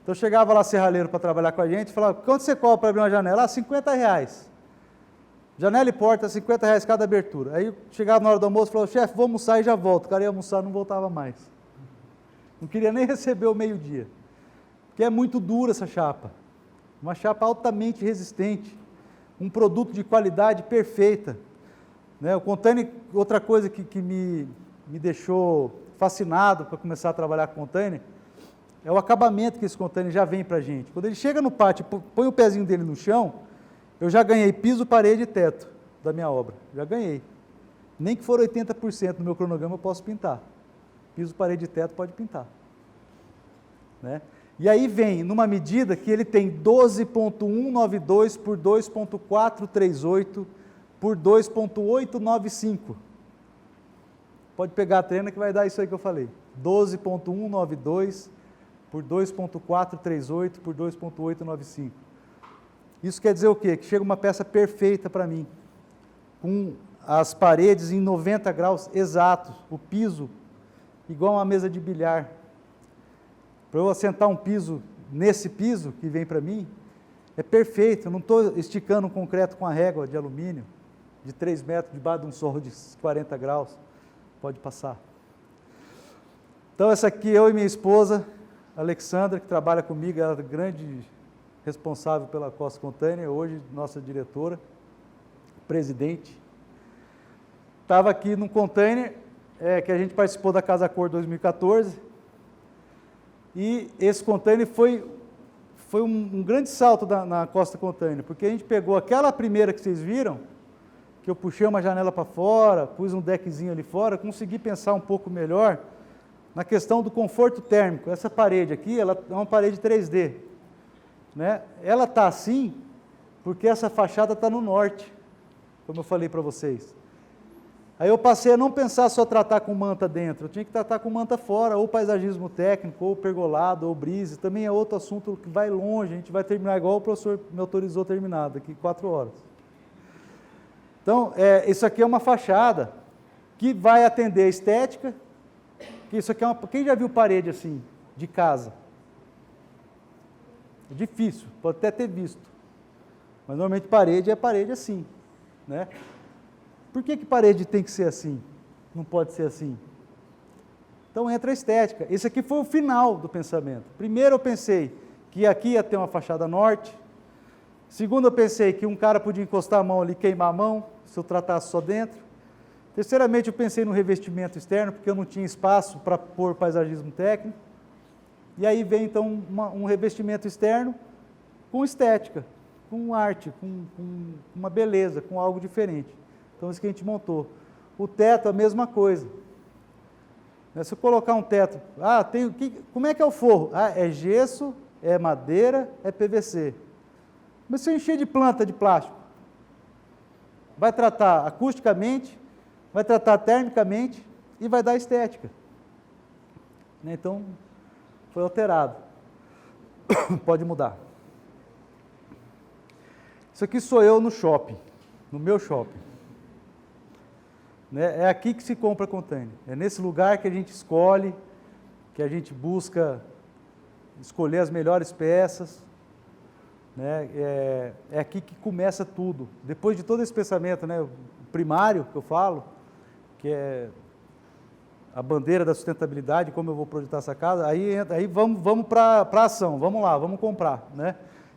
Então, chegava lá serralheiro para trabalhar com a gente e falava, quanto você cobra para abrir uma janela? Ah, R$50. Janela e porta, R$50 cada abertura. Aí, chegava na hora do almoço e falava, chefe, vou almoçar e já volto. O cara ia almoçar e não voltava mais. Não queria nem receber o meio-dia. Porque é muito dura essa chapa. Uma chapa altamente resistente. Um produto de qualidade perfeita. Né? O container, outra coisa que me deixou fascinado para começar a trabalhar com container, é o acabamento que esse container já vem para a gente. Quando ele chega no pátio, põe o pezinho dele no chão, eu já ganhei piso, parede e teto da minha obra. Já ganhei. Nem que for 80% no meu cronograma eu posso pintar. Piso, parede e teto pode pintar. Né? E aí vem numa medida que ele tem 12.192 por 2.438 por 2.895. Pode pegar a trena que vai dar isso aí que eu falei. 12.192 por 2.438 por 2.895. Isso quer dizer o quê? Que chega uma peça perfeita para mim, com as paredes em 90 graus exatos, o piso igual uma mesa de bilhar. Para eu assentar um piso nesse piso que vem para mim, é perfeito, eu não estou esticando um concreto com a régua de alumínio, de 3 metros, debaixo de um sol de 40 graus, pode passar. Então essa aqui, eu e minha esposa, Alexandra, que trabalha comigo, ela é a grande responsável pela Costa Container, hoje nossa diretora, presidente. Estava aqui num container que a gente participou da Casa Cor 2014, e esse container foi um grande salto na Costa Container, porque a gente pegou aquela primeira que vocês viram, que eu puxei uma janela para fora, pus um deckzinho ali fora, consegui pensar um pouco melhor na questão do conforto térmico. Essa parede aqui, ela é uma parede 3D. Né? Ela está assim porque essa fachada está no norte, como eu falei para vocês. Aí eu passei a não pensar só tratar com manta dentro, eu tinha que tratar com manta fora, ou paisagismo técnico, ou pergolado, ou brise. Também é outro assunto que vai longe, a gente vai terminar igual o professor me autorizou terminar, daqui 4 horas. Então, isso aqui é uma fachada que vai atender a estética. Isso aqui quem já viu parede assim, de casa? É difícil, pode até ter visto. Mas normalmente parede é parede assim, né? Por que parede tem que ser assim? Não pode ser assim? Então entra a estética. Esse aqui foi o final do pensamento. Primeiro eu pensei que aqui ia ter uma fachada norte. Segundo eu pensei que um cara podia encostar a mão ali e queimar a mão, se eu tratasse só dentro. Terceiramente, eu pensei no revestimento externo, porque eu não tinha espaço para pôr paisagismo técnico. E aí vem, então, um revestimento externo com estética, com arte, com uma beleza, com algo diferente. Então, isso que a gente montou. O teto, a mesma coisa. Se eu colocar um teto, como é que é o forro? É gesso, é madeira, é PVC. Mas se eu encher de planta de plástico, vai tratar acusticamente, vai tratar termicamente e vai dar estética. Então, foi alterado. Pode mudar. Isso aqui sou eu no shopping, no meu shopping. É aqui que se compra container. É nesse lugar que a gente escolhe, que a gente busca escolher as melhores peças. É aqui que começa tudo. Depois de todo esse pensamento, o primário que eu falo, que é a bandeira da sustentabilidade, como eu vou projetar essa casa, aí vamos para a ação, vamos lá, vamos comprar.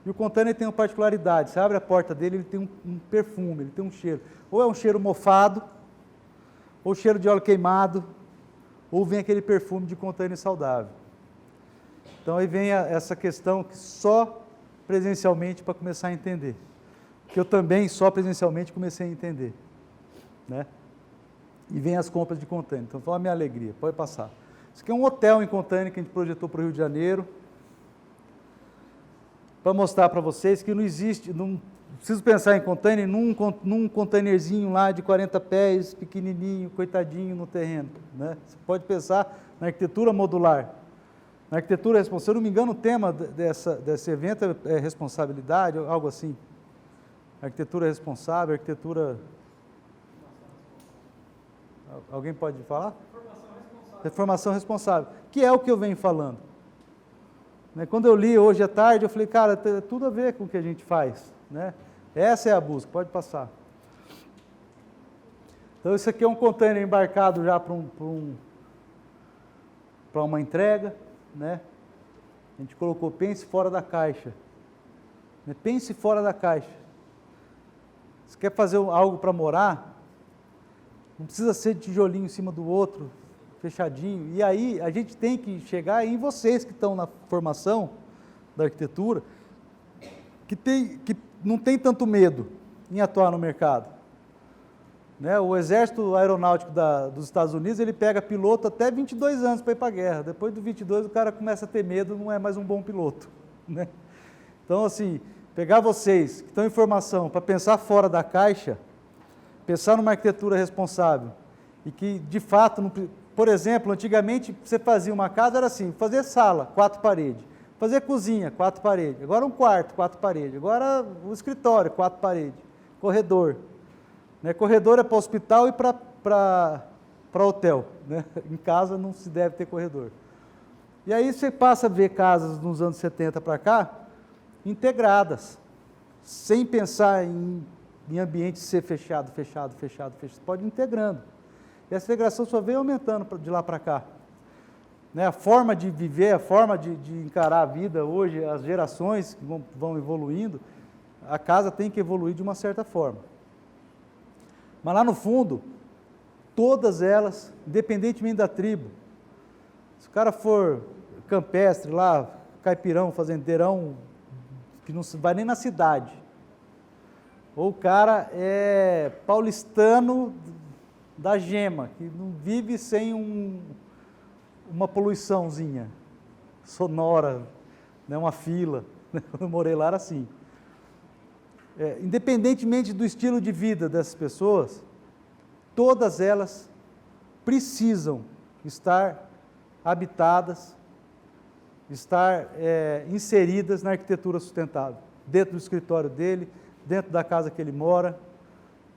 E o container tem uma particularidade, você abre a porta dele, ele tem um perfume, ele tem um cheiro. Ou é um cheiro mofado, ou cheiro de óleo queimado, ou vem aquele perfume de container saudável. Então aí vem essa questão que só presencialmente para começar a entender. Que eu também só presencialmente comecei a entender. E vem as compras de container. Então, foi a minha alegria. Pode passar. Isso aqui é um hotel em container que a gente projetou para o Rio de Janeiro. Para mostrar para vocês que não existe, não preciso pensar em container, num containerzinho lá de 40 pés, pequenininho, coitadinho no terreno. Você pode pensar na arquitetura modular. Na arquitetura responsável, se eu não me engano, o tema desse evento é responsabilidade, algo assim. Arquitetura responsável, arquitetura... Alguém pode falar? Reformação responsável, que é o que eu venho falando. Quando eu li hoje à tarde, eu falei, cara, tem tudo a ver com o que a gente faz. Né? Essa é a busca, pode passar. Então, isso aqui é um container embarcado já para uma entrega. Né? A gente colocou, pense fora da caixa. Pense fora da caixa. Você quer fazer algo para morar? Não precisa ser de tijolinho em cima do outro, fechadinho. E aí a gente tem que chegar em vocês que estão na formação da arquitetura, que não tem tanto medo em atuar no mercado. Né? O Exército Aeronáutico dos Estados Unidos, ele pega piloto até 22 anos para ir para a guerra. Depois dos 22 o cara começa a ter medo, não é mais um bom piloto. Né? Então, assim, pegar vocês que estão em formação para pensar fora da caixa, pensar numa arquitetura responsável e que, de fato, não, por exemplo, antigamente você fazia uma casa, era assim, fazer sala, 4 paredes, fazer cozinha, 4 paredes, agora um quarto, 4 paredes, agora o escritório, 4 paredes, corredor. Né? Corredor é para hospital e para hotel. Né? Em casa não se deve ter corredor. E aí você passa a ver casas nos anos 70 para cá, integradas, sem pensar em ambiente ser fechado. Você pode ir integrando. E essa integração só vem aumentando de lá para cá. Né? A forma de viver, a forma de encarar a vida hoje, as gerações que vão evoluindo, a casa tem que evoluir de uma certa forma. Mas lá no fundo, todas elas, independentemente da tribo, se o cara for campestre lá, caipirão, fazendeirão, que não vai nem na cidade, ou o cara é paulistano da gema, que não vive sem uma poluiçãozinha sonora, né, uma fila. Eu morei lá, era assim. Independentemente do estilo de vida dessas pessoas, todas elas precisam estar habitadas, estar inseridas na arquitetura sustentável, dentro do escritório dele, dentro da casa que ele mora,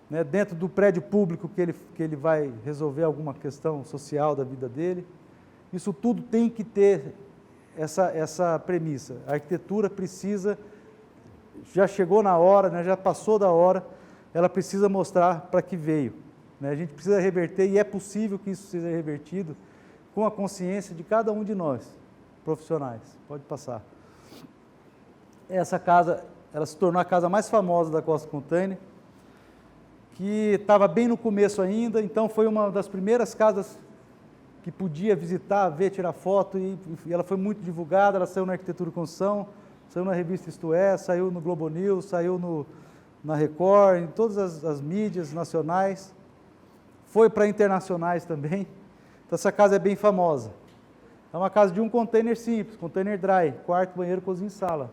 né, dentro do prédio público que ele vai resolver alguma questão social da vida dele. Isso tudo tem que ter essa premissa. A arquitetura precisa, já chegou na hora, né, já passou da hora, ela precisa mostrar para que veio. Né? A gente precisa reverter, e é possível que isso seja revertido com a consciência de cada um de nós, profissionais. Pode passar. Essa casa, ela se tornou a casa mais famosa da Costa Container, que estava bem no começo ainda, então foi uma das primeiras casas que podia visitar, ver, tirar foto, e ela foi muito divulgada, ela saiu na Arquitetura e Construção, saiu na revista Isto É, saiu no Globo News, saiu na Record, em todas as mídias nacionais, foi para internacionais também. Então essa casa é bem famosa. É uma casa de um container simples, container dry, quarto, banheiro, cozinha e sala.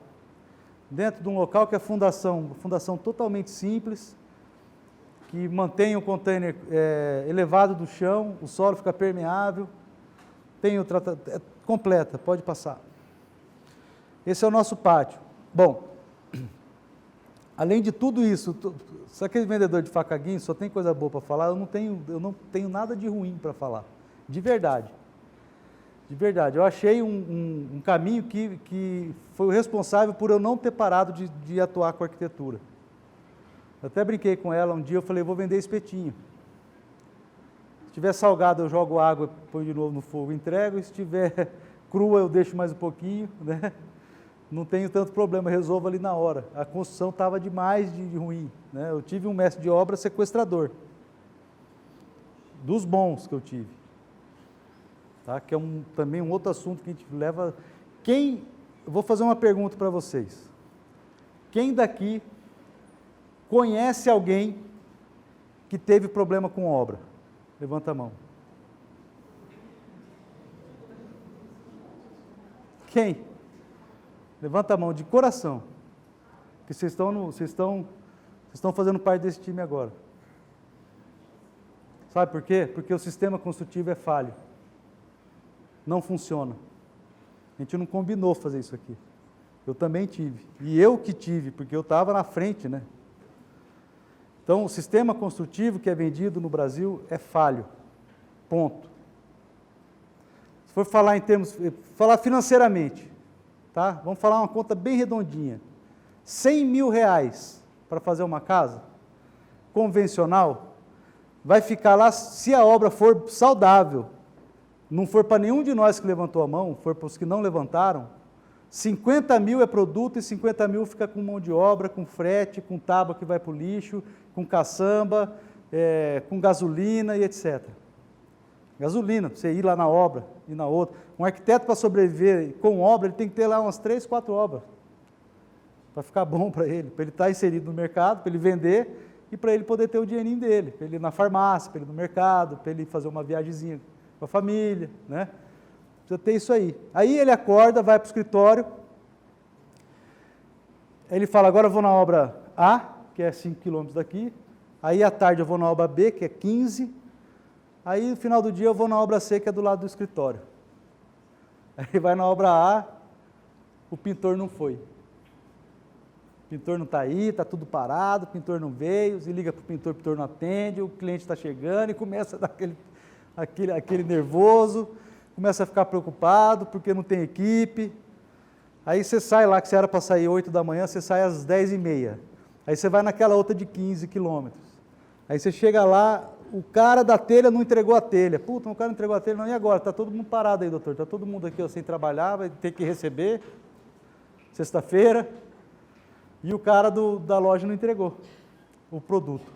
Dentro de um local que é fundação totalmente simples, que mantém o container elevado do chão, o solo fica permeável, tem o tratamento, completa, pode passar. Esse é o nosso pátio. Bom, além de tudo isso, se aquele vendedor de faca Guinso só tem coisa boa para falar, eu não tenho nada de ruim para falar, de verdade. De verdade, eu achei um caminho que foi o responsável por eu não ter parado de atuar com arquitetura. Eu até brinquei com ela um dia, eu falei, vou vender espetinho. Se estiver salgado, eu jogo água, ponho de novo no fogo e entrego. E se estiver crua, eu deixo mais um pouquinho, né? Não tenho tanto problema, resolvo ali na hora. A construção estava demais de ruim, né? Eu tive um mestre de obra sequestrador, dos bons que eu tive. Tá? Que é também um outro assunto que a gente leva. Eu vou fazer uma pergunta para vocês. Quem daqui conhece alguém que teve problema com obra? Levanta a mão. Quem? Levanta a mão de coração. Que vocês estão fazendo parte desse time agora. Sabe por quê? Porque o sistema construtivo é falho. Não funciona. A gente não combinou fazer isso aqui. Eu também tive. E eu que tive, porque eu estava na frente, né? Então, o sistema construtivo que é vendido no Brasil é falho. Ponto. Se for falar em termos, falar financeiramente, tá? Vamos falar uma conta bem redondinha. 100 mil reais para fazer uma casa convencional, vai ficar lá, se a obra for saudável, não for para nenhum de nós que levantou a mão, for para os que não levantaram, 50 mil é produto e 50 mil fica com mão de obra, com frete, com tábua que vai para o lixo, com caçamba, com gasolina e etc. Gasolina, para você ir lá na obra e na outra. Um arquiteto, para sobreviver com obra, ele tem que ter lá umas 3, 4 obras, para ficar bom para ele estar inserido no mercado, para ele vender e para ele poder ter o dinheirinho dele, para ele ir na farmácia, para ele ir no mercado, para ele fazer uma viagemzinha com a família, né? Precisa ter isso aí. Aí ele acorda, vai para o escritório, ele fala, agora eu vou na obra A, que é 5 km daqui, aí à tarde eu vou na obra B, que é 15, aí no final do dia eu vou na obra C, que é do lado do escritório. Aí vai na obra A, o pintor não foi. O pintor não está aí, está tudo parado, o pintor não veio, se liga para o pintor não atende, o cliente está chegando e começa a dar aquele nervoso, começa a ficar preocupado porque não tem equipe. Aí você sai lá, que você era para sair 8 da manhã, você sai às 10h30. Aí você vai naquela outra de 15 quilômetros. Aí você chega lá, o cara da telha não entregou a telha. Puta, o cara não entregou a telha, não, e agora? Está todo mundo parado aí, doutor, está todo mundo aqui ó, sem trabalhar, vai ter que receber, sexta-feira. E o cara da loja não entregou o produto.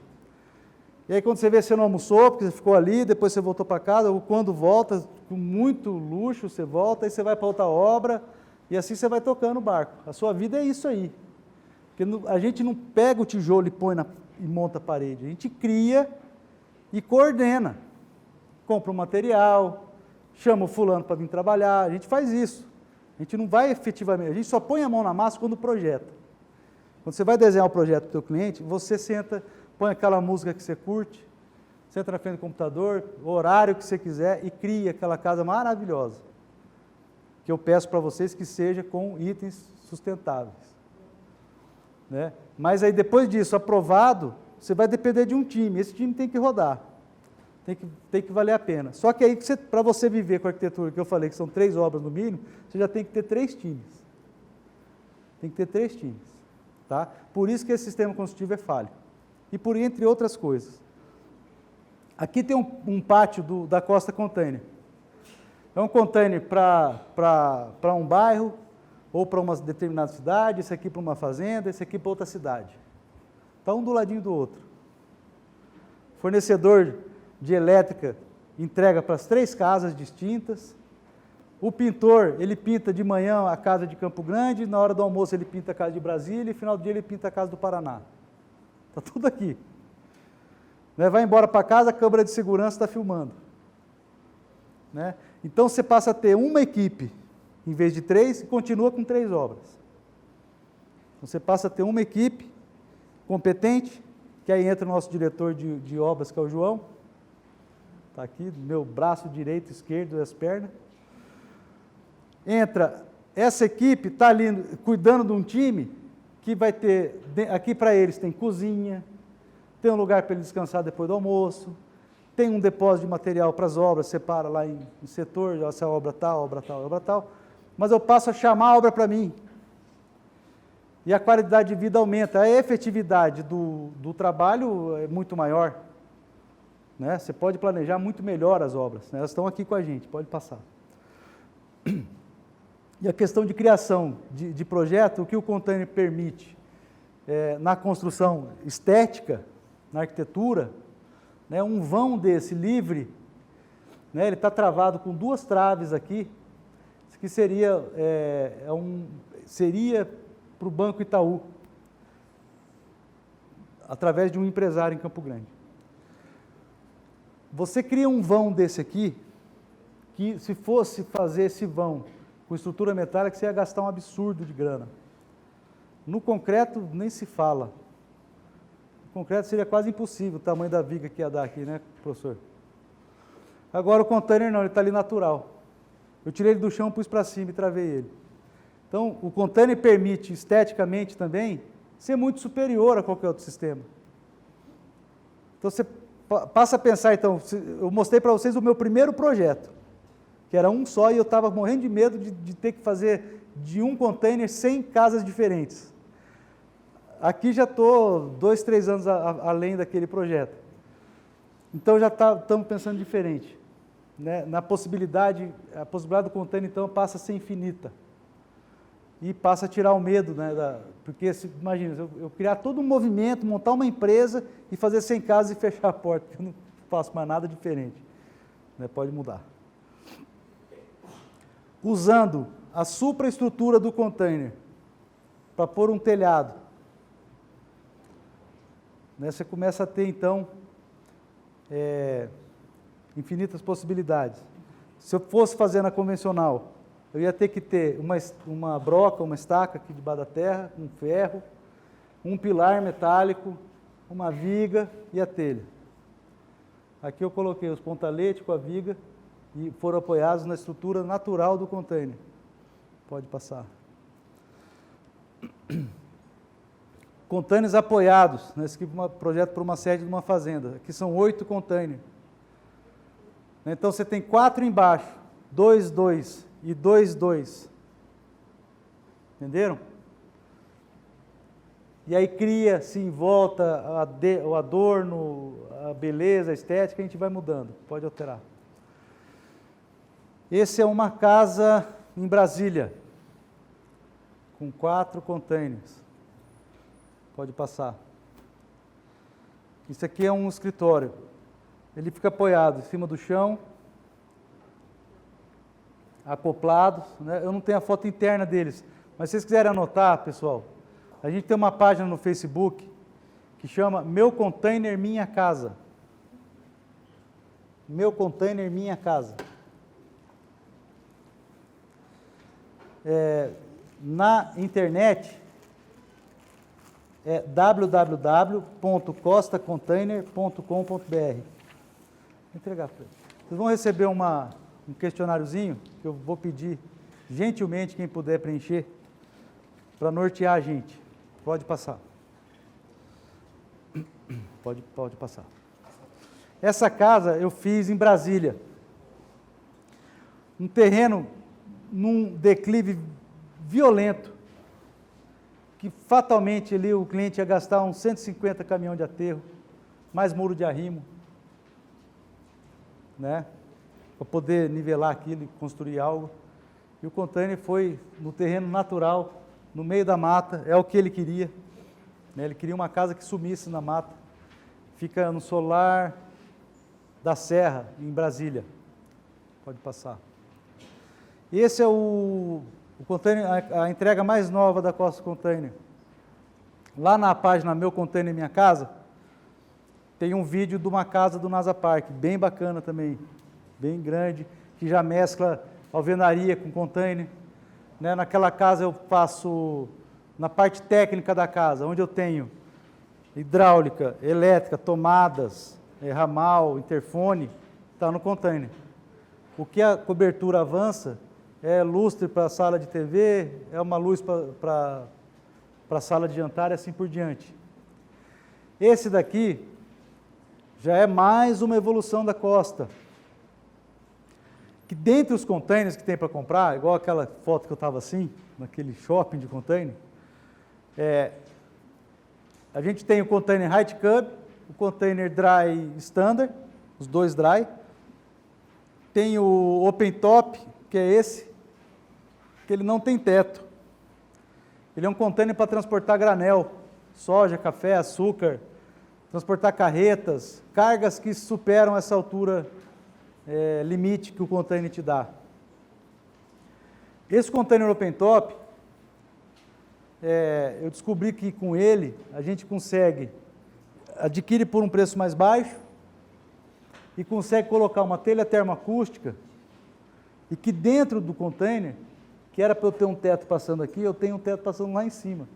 E aí quando você vê, você não almoçou, porque você ficou ali, depois você voltou para casa, ou quando volta, com muito luxo, você volta, aí você vai para outra obra, e assim você vai tocando o barco. A sua vida é isso aí. Porque a gente não pega o tijolo e põe e monta a parede, a gente cria e coordena. Compra o material, chama o fulano para vir trabalhar, a gente faz isso. A gente não vai efetivamente, a gente só põe a mão na massa quando projeta. Quando você vai desenhar o projeto para o teu cliente, você senta, põe aquela música que você curte, senta na frente do computador, o horário que você quiser e cria aquela casa maravilhosa. Que eu peço para vocês que seja com itens sustentáveis. Né? Mas aí depois disso, aprovado, você vai depender de um time. Esse time tem que rodar. Tem que valer a pena. Só que aí, para você viver com a arquitetura, que eu falei que são 3 obras no mínimo, você já tem que ter 3 times. Tem que ter 3 times. Tá? Por isso que esse sistema construtivo é falho. E por entre outras coisas. Aqui tem um pátio da Costa Container. É um container para um bairro, ou para uma determinada cidade, esse aqui para uma fazenda, esse aqui para outra cidade. Está um do ladinho do outro. Fornecedor de elétrica entrega para as 3 casas distintas. O pintor, ele pinta de manhã a casa de Campo Grande, na hora do almoço ele pinta a casa de Brasília, e no final do dia ele pinta a casa do Paraná. Está tudo aqui. Né? Vai embora para casa, a câmera de segurança está filmando. Né? Então você passa a ter uma equipe, em vez de 3, e continua com 3 obras. Então, você passa a ter uma equipe competente, que aí entra o nosso diretor de obras, que é o João. Está aqui, meu braço direito, esquerdo e as pernas. Entra, essa equipe está ali cuidando de um time que vai ter, aqui para eles tem cozinha, tem um lugar para eles descansar depois do almoço, tem um depósito de material para as obras, separa lá em setor, essa obra tal, obra tal, obra tal, mas eu passo a chamar a obra para mim. E a qualidade de vida aumenta, a efetividade do trabalho é muito maior. Né? Você pode planejar muito melhor as obras, né? Elas estão aqui com a gente, pode passar. E a questão de criação de projeto, o que o container permite na construção estética, na arquitetura, né, um vão desse livre, né, ele está travado com 2 traves aqui, isso aqui seria para o Banco Itaú, através de um empresário em Campo Grande. Você cria um vão desse aqui, que se fosse fazer esse vão com estrutura metálica, você ia gastar um absurdo de grana. No concreto, nem se fala. No concreto seria quase impossível o tamanho da viga que ia dar aqui, né, professor? Agora o container não, ele está ali natural. Eu tirei ele do chão, pus para cima e travei ele. Então, o container permite, esteticamente também, ser muito superior a qualquer outro sistema. Então, você passa a pensar então, eu mostrei para vocês o meu primeiro projeto, que era um só e eu estava morrendo de medo de ter que fazer de um container 100 casas diferentes. Aqui já estou 2, 3 anos além daquele projeto. Então já estamos pensando diferente. Né? A possibilidade do container então passa a ser infinita. E passa a tirar o medo, né? Porque imagina, eu criar todo um movimento, montar uma empresa e fazer 100 casas e fechar a porta, eu não faço mais nada diferente. Né? Pode mudar. Usando a supraestrutura do container para pôr um telhado. Né? Você começa a ter, então, infinitas possibilidades. Se eu fosse fazer na convencional, eu ia ter que ter uma broca, uma estaca aqui debaixo da terra, um ferro, um pilar metálico, uma viga e a telha. Aqui eu coloquei os pontaletes com a viga e foram apoiados na estrutura natural do container. Pode passar. Containers apoiados, nesse aqui é um projeto para uma sede de uma fazenda. Aqui são 8 containers. Então você tem 4 embaixo, 2, 2 e 2, 2. Entenderam? E aí cria-se em volta o adorno, a beleza, a estética, a gente vai mudando. Pode alterar. Esse é uma casa em Brasília, com 4 containers. Pode passar. Isso aqui é um escritório. Ele fica apoiado em cima do chão, acoplado. Né? Eu não tenho a foto interna deles, mas se vocês quiserem anotar, pessoal, a gente tem uma página no Facebook que chama Meu Container Minha Casa. Meu Container Minha Casa. Na internet é www.costacontainer.com.br. Vou entregar para eles. Vocês vão receber um questionáriozinho que eu vou pedir gentilmente quem puder preencher para nortear a gente. Pode passar. Pode passar. Essa casa eu fiz em Brasília. Um terreno num declive violento, que fatalmente ali o cliente ia gastar uns 150 caminhões de aterro, mais muro de arrimo, né, para poder nivelar aquilo e construir algo. E o container foi no terreno natural, no meio da mata, é o que ele queria. Né, ele queria uma casa que sumisse na mata. Fica no solar da Serra, em Brasília. Pode passar. Esse é o container, a entrega mais nova da Costa Container. Lá na página Meu Container Minha Casa, tem um vídeo de uma casa do NASA Park, bem bacana também, bem grande, que já mescla alvenaria com container. Né? Naquela casa eu faço, na parte técnica da casa, onde eu tenho hidráulica, elétrica, tomadas, ramal, interfone, está no container. O que a cobertura avança é lustre para a sala de TV, é uma luz para a sala de jantar e assim por diante. Esse daqui já é mais uma evolução da Costa. Que dentre os containers que tem para comprar, igual aquela foto que eu estava assim, naquele shopping de container, a gente tem o container Height Cub, o container Dry Standard, os 2 Dry. Tem o Open Top, que é esse, que ele não tem teto. Ele é um container para transportar granel, soja, café, açúcar, transportar carretas, cargas que superam essa altura limite que o container te dá. Esse container Open Top, eu descobri que com ele a gente consegue adquirir por um preço mais baixo e consegue colocar uma telha termoacústica e que dentro do container, que era para eu ter um teto passando aqui, eu tenho um teto passando lá em cima.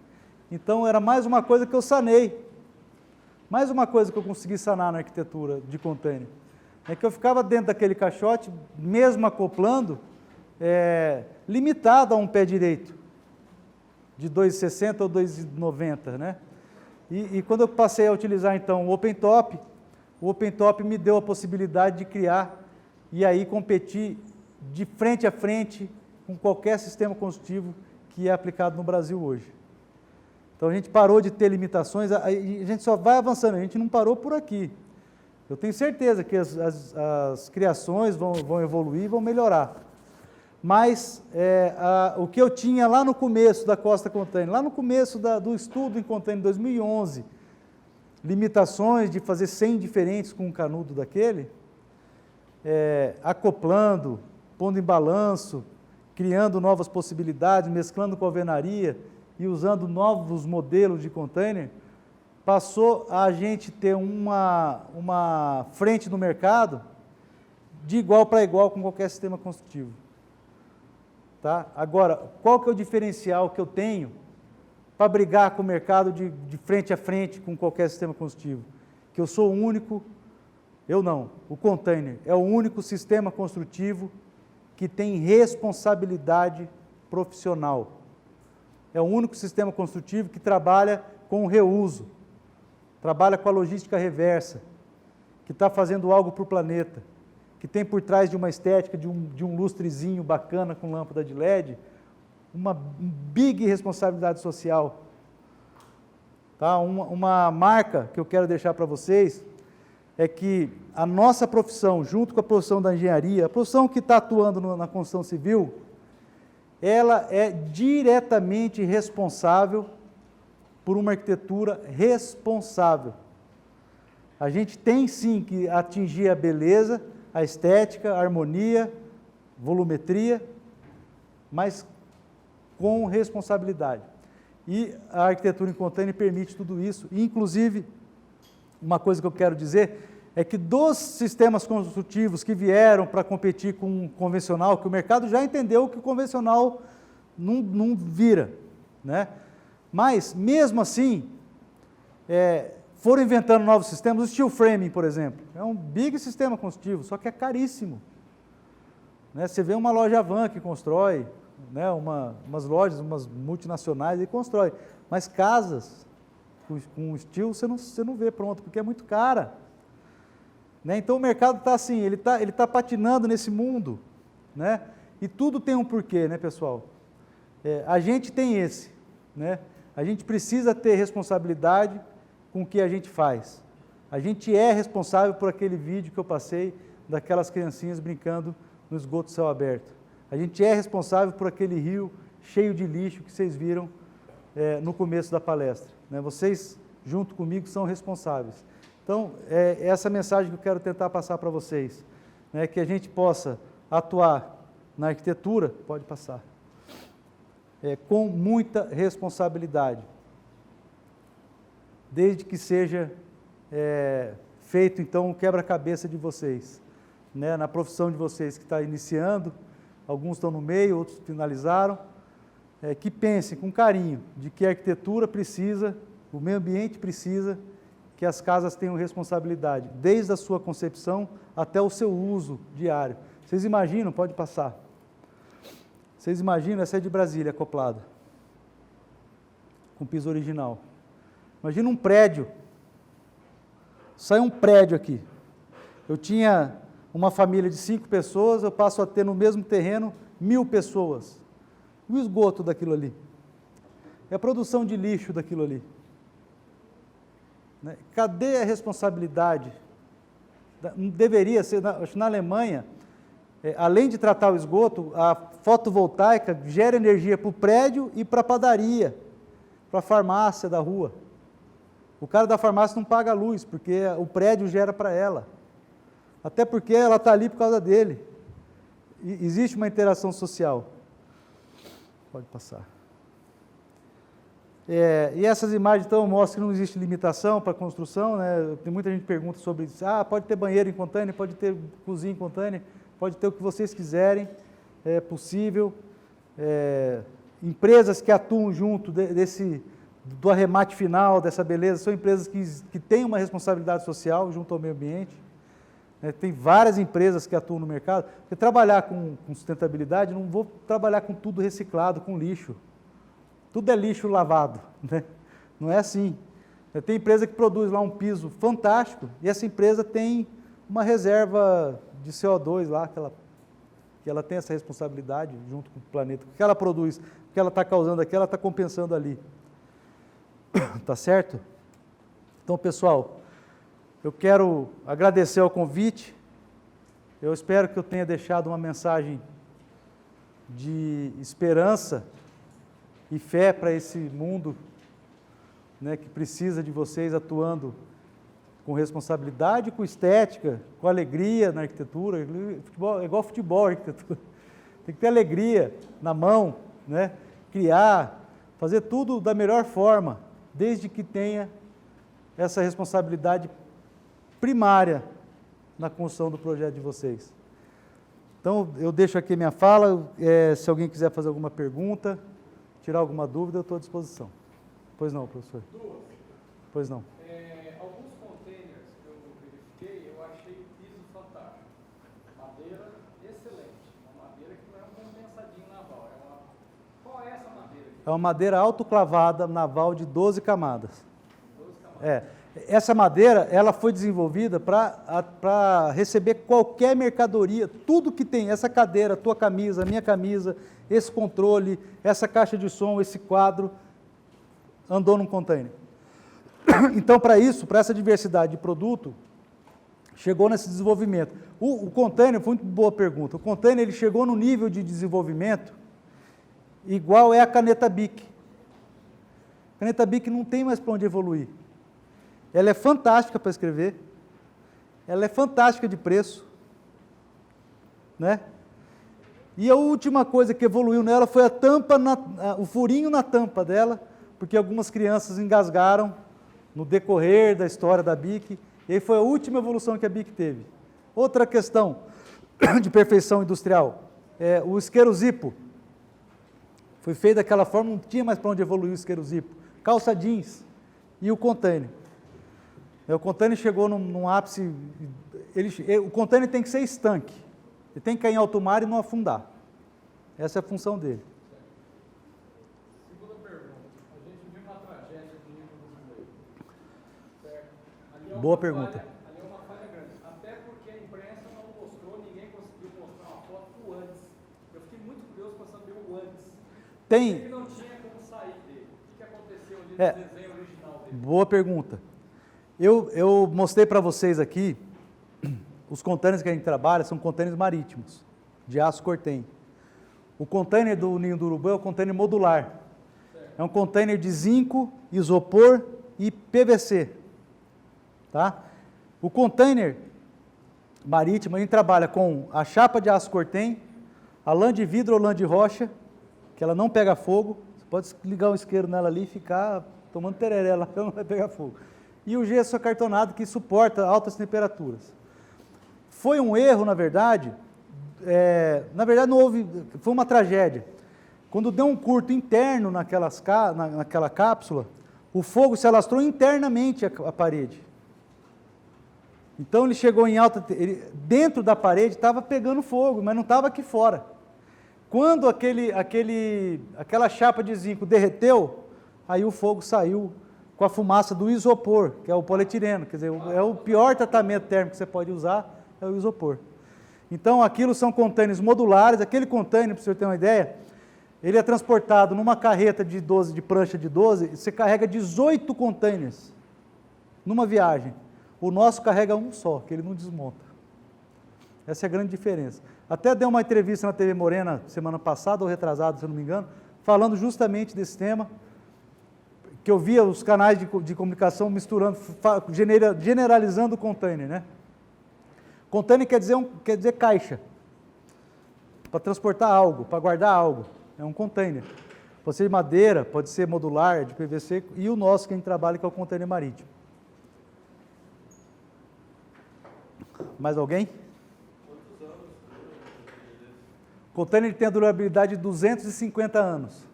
Então era mais uma coisa que eu sanei, mais uma coisa que eu consegui sanar na arquitetura de container. É que eu ficava dentro daquele caixote, mesmo acoplando, limitado a um pé direito, de 2,60 ou 2,90, né? E quando eu passei a utilizar então o Open Top o OpenTop me deu a possibilidade de criar e aí competir de frente a frente com qualquer sistema construtivo que é aplicado no Brasil hoje. Então a gente parou de ter limitações, a gente só vai avançando, a gente não parou por aqui. Eu tenho certeza que as criações vão evoluir, vão melhorar. Mas o que eu tinha lá no começo da Costa Container, lá no começo do estudo em container, em 2011, limitações de fazer 100 diferentes com um canudo daquele, acoplando, pondo em balanço, criando novas possibilidades, mesclando com alvenaria e usando novos modelos de container, passou a gente ter uma frente no mercado de igual para igual com qualquer sistema construtivo. Tá? Agora, qual que é o diferencial que eu tenho para brigar com o mercado de frente a frente com qualquer sistema construtivo? Que eu sou o único, o container é o único sistema construtivo que tem responsabilidade profissional. É o único sistema construtivo que trabalha com o reuso, trabalha com a logística reversa, que está fazendo algo para o planeta, que tem por trás de uma estética, de um lustrezinho bacana com lâmpada de LED, uma big responsabilidade social. Tá? Uma marca que eu quero deixar para vocês é que a nossa profissão, junto com a profissão da engenharia, a profissão que está atuando na construção civil, ela é diretamente responsável por uma arquitetura responsável. A gente tem sim que atingir a beleza, a estética, a harmonia, volumetria, mas com responsabilidade. E a arquitetura em container permite tudo isso. E, inclusive, uma coisa que eu quero dizer é que dos sistemas construtivos que vieram para competir com o convencional, que o mercado já entendeu que o convencional não vira, né? Mas, mesmo assim, foram inventando novos sistemas. O steel framing, por exemplo, é um big sistema construtivo, só que é caríssimo. Né? Você vê uma loja van que constrói, né? umas lojas, umas multinacionais, e constrói. Mas casas com steel você não vê pronto, porque é muito cara. Né? Então o mercado está assim, ele tá patinando nesse mundo. Né? E tudo tem um porquê, né, pessoal? A gente tem esse. Né? A gente precisa ter responsabilidade com o que a gente faz. A gente é responsável por aquele vídeo que eu passei daquelas criancinhas brincando no esgoto céu aberto. A gente é responsável por aquele rio cheio de lixo que vocês viram no começo da palestra. Né? Vocês, junto comigo, são responsáveis. Então, é essa mensagem que eu quero tentar passar para vocês, né? Que a gente possa atuar na arquitetura, pode passar, com muita responsabilidade, desde que seja feito, então, o quebra-cabeça de vocês, né? Na profissão de vocês que está iniciando, alguns estão no meio, outros finalizaram, que pensem com carinho de que a arquitetura precisa, o meio ambiente precisa, que as casas tenham responsabilidade, desde a sua concepção até o seu uso diário. Vocês imaginam, pode passar, vocês imaginam, essa é de Brasília, acoplada, com piso original. Imagina um prédio, sai um prédio aqui, eu tinha uma família de 5 pessoas, eu passo a ter no mesmo terreno 1000 pessoas. O esgoto daquilo ali, a produção de lixo daquilo ali. Né? Cadê a responsabilidade? Deveria ser, acho que na Alemanha, além de tratar o esgoto, a fotovoltaica gera energia para o prédio e para a padaria, para a farmácia da rua. O cara da farmácia não paga a luz, porque o prédio gera para ela. Até porque ela está ali por causa dele. E existe uma interação social. Pode passar. E essas imagens, então, mostram que não existe limitação para a construção, né? Tem muita gente que pergunta sobre isso. Pode ter banheiro em container, pode ter cozinha em container, pode ter o que vocês quiserem, é possível. Empresas que atuam junto do arremate final, dessa beleza, são empresas que têm uma responsabilidade social junto ao meio ambiente. Tem várias empresas que atuam no mercado. Porque trabalhar com sustentabilidade, não vou trabalhar com tudo reciclado, com lixo. Tudo é lixo lavado, né? Não é assim. Tem empresa que produz lá um piso fantástico e essa empresa tem uma reserva de CO2 lá, que ela tem essa responsabilidade junto com o planeta. O que ela produz, o que ela está causando aqui, ela está compensando ali. Tá certo? Então, pessoal, eu quero agradecer ao convite. Eu espero que eu tenha deixado uma mensagem de esperança e fé para esse mundo, né, que precisa de vocês atuando com responsabilidade, com estética, com alegria na arquitetura. Futebol, é igual futebol, arquitetura. Tem que ter alegria na mão, né? Criar, fazer tudo da melhor forma, desde que tenha essa responsabilidade primária na construção do projeto de vocês. Então, eu deixo aqui minha fala, se alguém quiser fazer alguma pergunta, tirar alguma dúvida, eu estou à disposição. Pois não, professor? Duas. Pois não. Alguns containers que eu verifiquei, eu achei o piso fantástico. Madeira excelente. Uma madeira que não é um compensadinho naval. Qual é essa madeira aqui? É uma madeira autoclavada naval de 12 camadas. 12 camadas. Essa madeira, ela foi desenvolvida para receber qualquer mercadoria, tudo que tem, essa cadeira, tua camisa, minha camisa, esse controle, essa caixa de som, esse quadro, andou num container. Então, para isso, para essa diversidade de produto, chegou nesse desenvolvimento. O container, foi muito boa pergunta, o container ele chegou no nível de desenvolvimento igual é a caneta Bic. A caneta Bic não tem mais para onde evoluir. Ela é fantástica para escrever, ela é fantástica de preço, né? E a última coisa que evoluiu nela foi a tampa, o furinho na tampa dela, porque algumas crianças engasgaram no decorrer da história da Bic, e aí foi a última evolução que a Bic teve. Outra questão de perfeição industrial, o isqueiro Zippo. Foi feito daquela forma, não tinha mais para onde evoluir o isqueiro Zippo. Calça jeans e o container. O container chegou num ápice, o container tem que ser estanque, ele tem que cair em alto mar e não afundar. Essa é a função dele. Segunda pergunta, a gente viu uma tragédia do nível brasileiro, certo? Ali Boa pergunta. Ali é uma falha grande, até porque a imprensa não mostrou, ninguém conseguiu mostrar uma foto do antes. Eu fiquei muito curioso para saber o antes. Ele não tinha como sair dele. O que aconteceu ali no desenho original dele? Boa pergunta. Eu mostrei para vocês aqui, os containers que a gente trabalha são containers marítimos, de aço cortem. O container do Ninho do Urubu é o container modular. Certo. É um container de zinco, isopor e PVC. Tá? O container marítimo, a gente trabalha com a chapa de aço cortem, a lã de vidro ou lã de rocha, que ela não pega fogo. Você pode ligar um isqueiro nela ali e ficar tomando tereré lá, ela não vai pegar fogo. E o gesso acartonado que suporta altas temperaturas. Foi um erro, na verdade não houve, foi uma tragédia. Quando deu um curto interno naquela cápsula, o fogo se alastrou internamente à parede. Então ele chegou em dentro da parede estava pegando fogo, mas não estava aqui fora. Quando aquela chapa de zinco derreteu, aí o fogo saiu com a fumaça do isopor, que é o polietileno, quer dizer, é o pior tratamento térmico que você pode usar, é o isopor. Então, aquilo são containers modulares, aquele container, para você ter uma ideia, ele é transportado numa carreta de prancha de 12, você carrega 18 containers numa viagem. O nosso carrega um só, que ele não desmonta. Essa é a grande diferença. Até dei uma entrevista na TV Morena, semana passada, ou retrasada, se eu não me engano, falando justamente desse tema, que eu via os canais de comunicação misturando, generalizando o container, né? Container quer dizer caixa, para transportar algo, para guardar algo, é um container. Pode ser de madeira, pode ser modular, de PVC, e o nosso que a gente trabalha, que é o container marítimo. Mais alguém? Quantos anos? O container tem a durabilidade de 250 anos.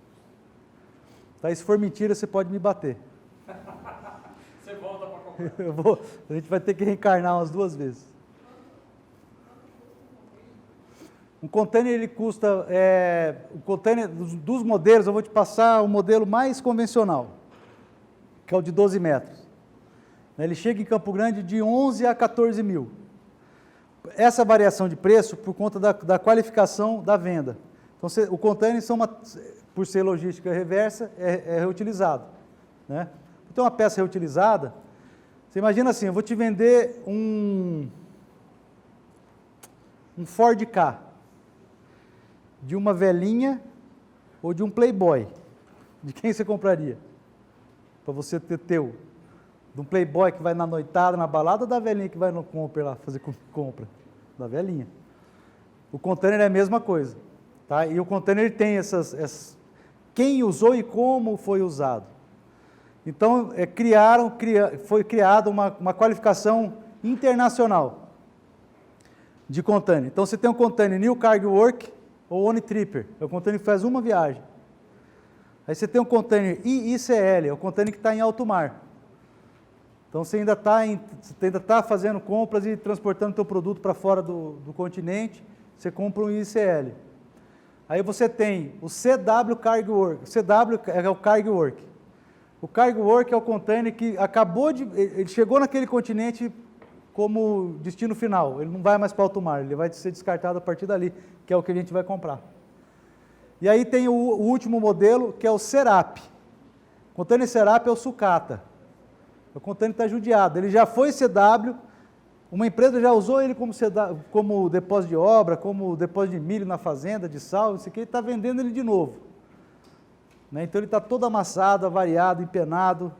Tá, e se for mentira, você pode me bater. Você volta para comprar. A gente vai ter que reencarnar umas 2 vezes. Um container, ele custa, o container dos modelos, eu vou te passar o modelo mais convencional, que é o de 12 metros. Ele chega em Campo Grande de 11 a 14 mil. Essa variação de preço por conta da qualificação da venda. Então, o container, por ser logística reversa, é reutilizado. Né? Então, uma peça reutilizada, você imagina assim, eu vou te vender um Ford Ka, de uma velhinha ou de um Playboy. De quem você compraria? Para você ter teu. De um Playboy que vai na noitada, na balada, ou da velhinha que vai no compra lá, fazer compra? Da velhinha. O container é a mesma coisa. Tá? E o container tem quem usou e como foi usado. Então, foi criada uma qualificação internacional de container. Então, você tem um container New Cargo Work ou One Tripper, é o container que faz uma viagem. Aí você tem um container IICL, é o container que está em alto mar. Então, você ainda está fazendo compras e transportando o teu produto para fora do continente, você compra um IICL. Aí você tem o CW Cargo Work, o CW é o Cargo Work. O Cargo Work é o container que ele chegou naquele continente como destino final, ele não vai mais para alto mar, ele vai ser descartado a partir dali, que é o que a gente vai comprar. E aí tem o último modelo, que é o Serap. O container Serap é o sucata. O container está judiado, ele já foi CW, uma empresa já usou ele como depósito de obra, como depósito de milho na fazenda, de sal, isso aqui, ele está vendendo ele de novo. Né? Então ele está todo amassado, avariado, empenado.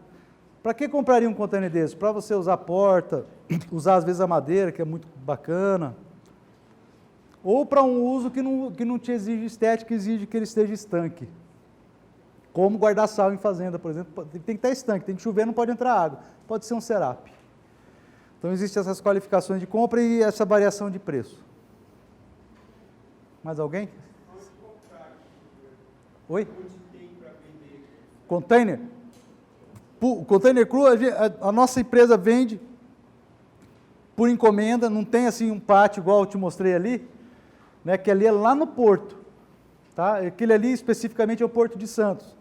Para que compraria um container desse? Para você usar a porta, usar às vezes a madeira, que é muito bacana, ou para um uso que não te exige estética, exige que ele esteja estanque. Como guardar sal em fazenda, por exemplo, tem que estar estanque, tem que chover, não pode entrar água. Pode ser um Serap. Então, existem essas qualificações de compra e essa variação de preço. Mais alguém? Oi? Container? O container cru, a nossa empresa vende por encomenda, não tem assim um pátio igual eu te mostrei ali, né, que ali é lá no porto. Tá? Aquele ali especificamente é o Porto de Santos.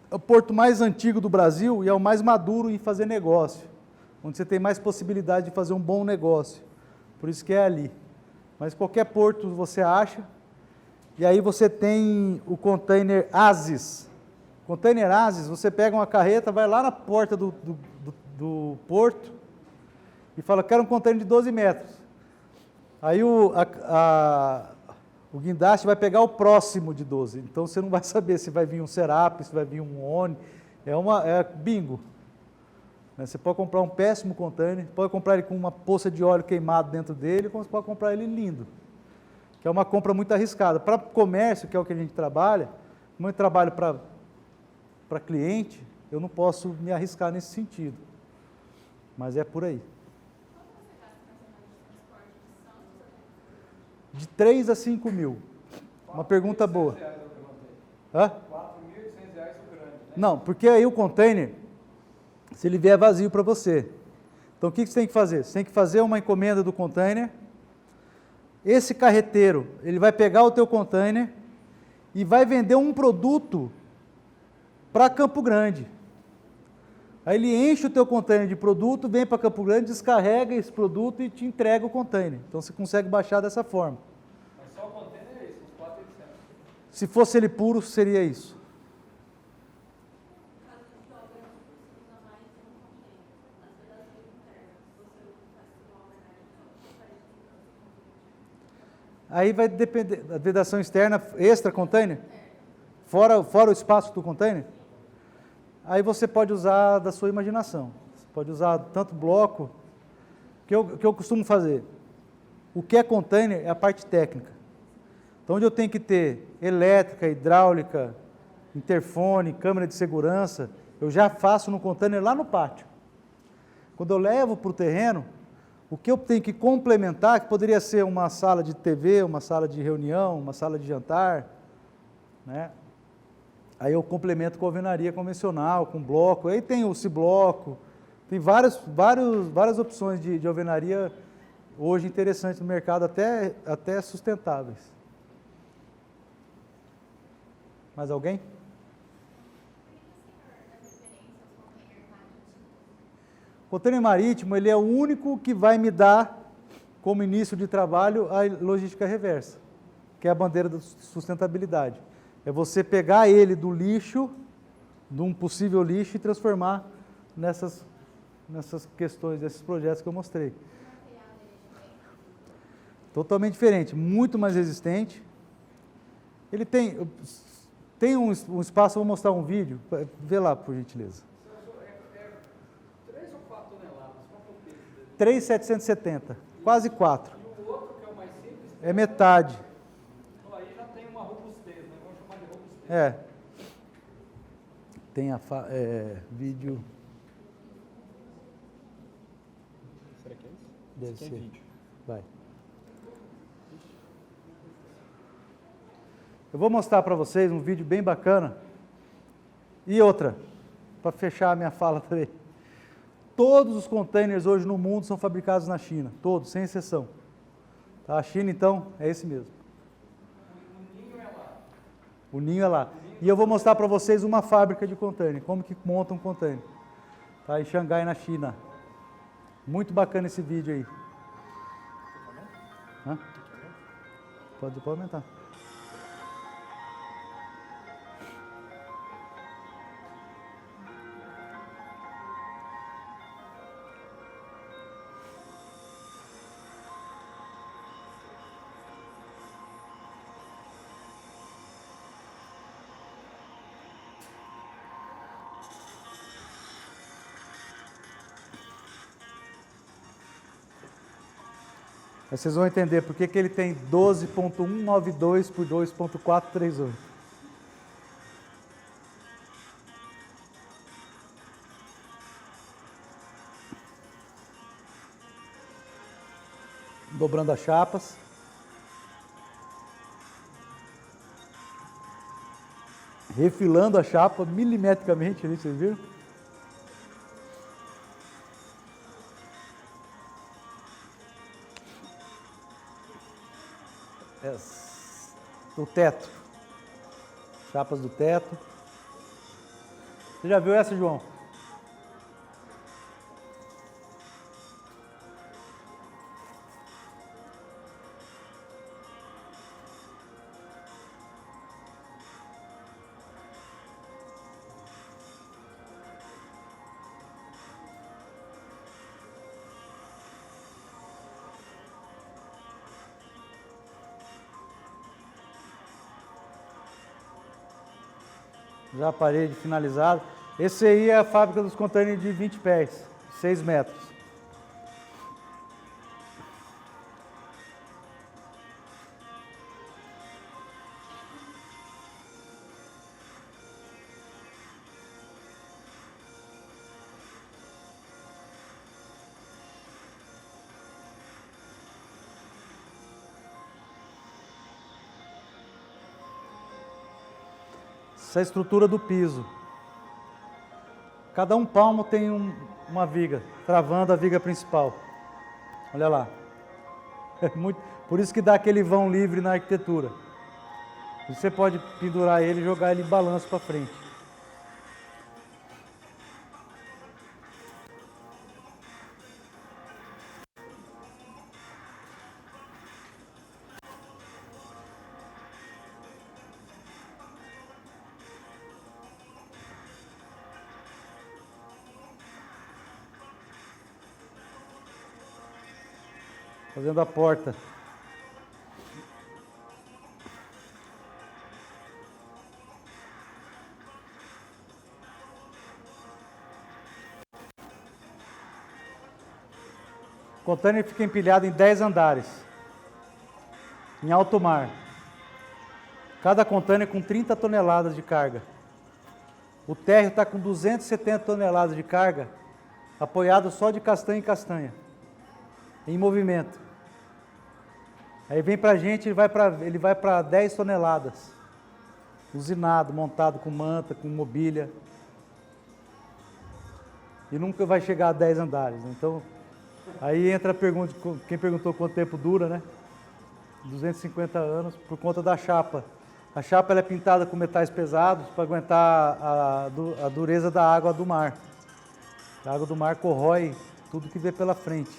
É o porto mais antigo do Brasil e é o mais maduro em fazer negócio, onde você tem mais possibilidade de fazer um bom negócio. Por isso que é ali. Mas qualquer porto você acha. E aí você tem o container Asis. Container Asis, você pega uma carreta, vai lá na porta do porto e fala, quero um container de 12 metros. Aí o guindaste vai pegar o próximo de 12. Então você não vai saber se vai vir um Serap, se vai vir um Oni. É bingo. Você pode comprar um péssimo container, pode comprar ele com uma poça de óleo queimado dentro dele, como você pode comprar ele lindo. Que é uma compra muito arriscada. Para comércio, que é o que a gente trabalha, como eu trabalho para cliente, eu não posso me arriscar nesse sentido. Mas é por aí. De 3 a 5 mil. Uma pergunta boa. Hã? R$ 4.800 o grande, né? Não, porque aí o container, se ele vier vazio para você. Então o que você tem que fazer? Você tem que fazer uma encomenda do container. Esse carreteiro, ele vai pegar o teu container e vai vender um produto para Campo Grande. Aí ele enche o teu container de produto, vem para Campo Grande, descarrega esse produto e te entrega o container. Então você consegue baixar dessa forma. Mas só o container é isso, uns 4.800. Se fosse ele puro, seria isso. Aí vai depender da vedação externa, extra container? Fora o espaço do container? Aí você pode usar da sua imaginação. Você pode usar tanto bloco, que eu costumo fazer. O que é container é a parte técnica. Então, onde eu tenho que ter elétrica, hidráulica, interfone, câmera de segurança, eu já faço no container lá no pátio. Quando eu levo para o terreno, o que eu tenho que complementar, que poderia ser uma sala de TV, uma sala de reunião, uma sala de jantar, né? Aí eu complemento com alvenaria convencional, com bloco. Aí tem o cibloco, tem várias opções de alvenaria hoje interessantes no mercado, até sustentáveis. Mais alguém? Container marítimo, ele é o único que vai me dar, como início de trabalho, a logística reversa, que é a bandeira da sustentabilidade. É você pegar ele do lixo, de um possível lixo, e transformar nessas questões, desses projetos que eu mostrei. Totalmente diferente, muito mais resistente. Ele tem um espaço, eu vou mostrar um vídeo, vê lá, por gentileza. 3 ou 4 toneladas, qual que é o peso dele? 3,770, quase 4. E o outro, que é o mais simples, É metade. então aí já tem uma robustez, né? Vamos chamar de robustez. É. Tem vídeo. Será que é isso? Deve Esse ser. tem vídeo. Vai. Eu vou mostrar para vocês um vídeo bem bacana. E outra, para fechar a minha fala também. Todos os containers hoje no mundo são fabricados na China, todos, sem exceção. Tá? A China, então, é esse mesmo. O ninho é lá. O ninho é lá. E eu vou mostrar para vocês uma fábrica de container, como que monta um container. Tá? Em Xangai, na China. Muito bacana esse vídeo aí. Hã? Pode aumentar. Aí vocês vão entender por que ele tem 12.192 por 2.438. Dobrando as chapas. Refilando a chapa milimetricamente, ali, vocês viram? Do teto. Chapas do teto. Você já viu essa, João? Já a parede finalizada. Esse aí é a fábrica dos containers de 20 pés, 6 metros. Essa é a estrutura do piso. Cada um palmo tem uma viga, travando a viga principal. Olha lá. Por isso que dá aquele vão livre na arquitetura. Você pode pendurar ele e jogar ele em balanço para frente. Fazendo a porta. O container fica empilhado em 10 andares, em alto mar. Cada container com 30 toneladas de carga. O térreo está com 270 toneladas de carga, apoiado só de castanha em castanha, em movimento. Aí vem para a gente, ele vai para 10 toneladas, usinado, montado com manta, com mobília. E nunca vai chegar a 10 andares. Então, aí entra a pergunta, quem perguntou quanto tempo dura, né? 250 anos, por conta da chapa. A chapa ela é pintada com metais pesados para aguentar a dureza da água do mar. A água do mar corrói tudo que vê pela frente.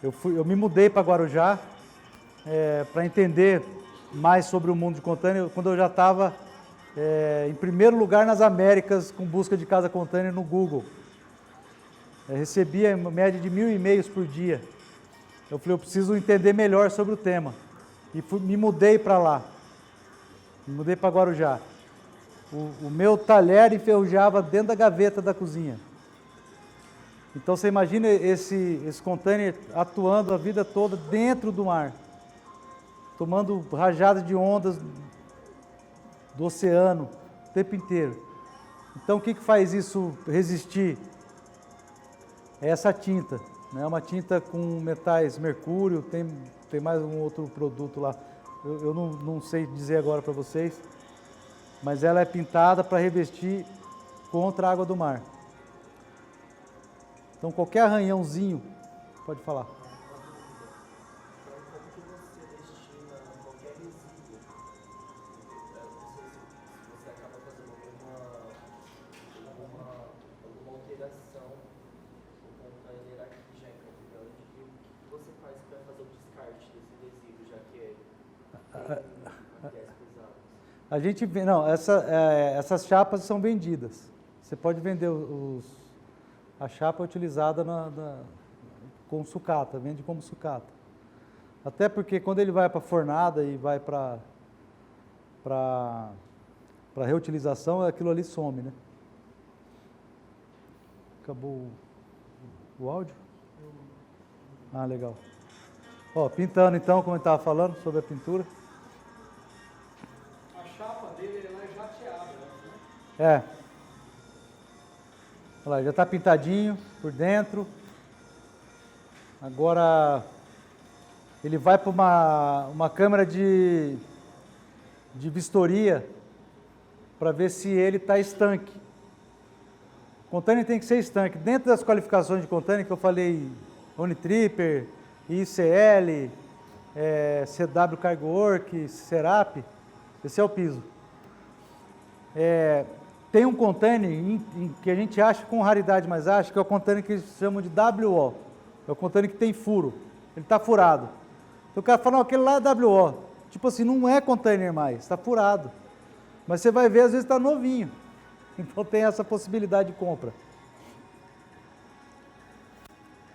Eu me mudei para Guarujá para entender mais sobre o mundo de container, quando eu já estava em primeiro lugar nas Américas com busca de casa container no Google. Eu recebia uma média de 1.000 e-mails por dia. Eu falei, eu preciso entender melhor sobre o tema. E me mudei para lá. Me mudei para Guarujá. O meu talher enferrujava dentro da gaveta da cozinha. Então você imagina esse container atuando a vida toda dentro do mar, tomando rajadas de ondas do oceano o tempo inteiro. Então o que faz isso resistir? É essa tinta, né? Uma tinta com metais mercúrio, tem mais um outro produto lá, eu não sei dizer agora para vocês, mas ela é pintada para revestir contra a água do mar. Então qualquer arranhãozinho, pode falar. Como que você destina qualquer resíduo? Você acaba fazendo alguma alteração no container aqui já em Campo Grande, e o que você faz para fazer o descarte desse resíduo, já que materiais pesados? A gente vê, não, essas chapas são vendidas. Você pode vender a chapa utilizada com sucata, vende como sucata. Até porque quando ele vai para a fornada e vai para reutilização, aquilo ali some, né? Acabou o áudio? Ah, legal. Ó, pintando então, como eu estava falando sobre a pintura. A chapa dele ela é jateada, né? É. Olha lá, já está pintadinho por dentro. Agora ele vai para uma câmera de vistoria para ver se ele está estanque. O container tem que ser estanque. Dentro das qualificações de container que eu falei, Unitripper, ICL, CW Cargo Work, Serap, esse é o piso. Tem um container que a gente acha com raridade, mas acha que é o container que eles chamam de WO. É o container que tem furo. Ele está furado. Então o cara fala, não, aquele lá é WO. Tipo assim, não é container mais, está furado. Mas você vai ver, às vezes está novinho. Então tem essa possibilidade de compra.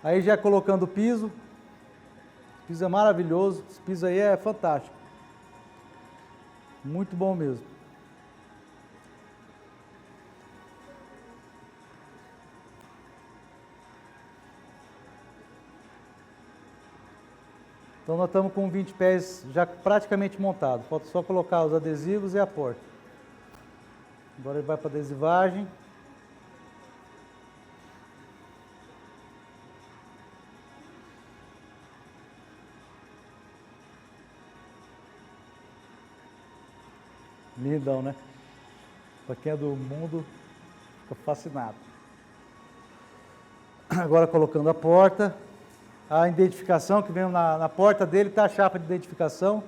Aí já colocando o piso. O piso é maravilhoso. Esse piso aí é fantástico. Muito bom mesmo. Então nós estamos com 20 pés já praticamente montado. Falta só colocar os adesivos e a porta. Agora ele vai para a adesivagem. Lindão, né? Para quem é do mundo, fica fascinado. Agora colocando a porta. A identificação que vem na porta dele está a chapa de identificação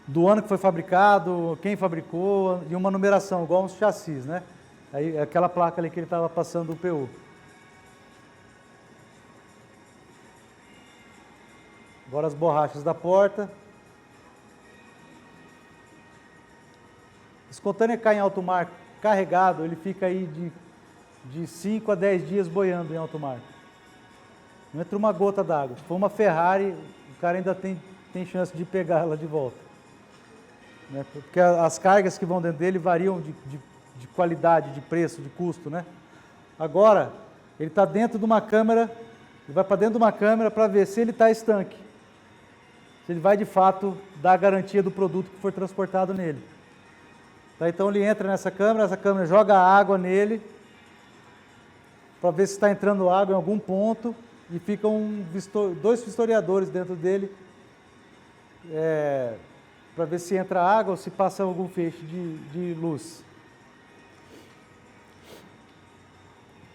do ano que foi fabricado, quem fabricou e uma numeração, igual uns chassis, né? Aí aquela placa ali que ele estava passando o PU. Agora as borrachas da porta. Esse container cai em alto mar carregado, ele fica aí de 5 a 10 dias boiando em alto mar. Não entra uma gota d'água. Se for uma Ferrari, o cara ainda tem chance de pegar ela de volta. Né? Porque as cargas que vão dentro dele variam de qualidade, de preço, de custo, né? Agora, ele está dentro de uma câmera, ele vai para dentro de uma câmera para ver se ele está estanque. Se ele vai, de fato, dar a garantia do produto que for transportado nele. Tá? Então, ele entra nessa câmera, essa câmera joga água nele, para ver se está entrando água em algum ponto, e ficam dois vistoriadores dentro dele, para ver se entra água ou se passa algum feixe de luz.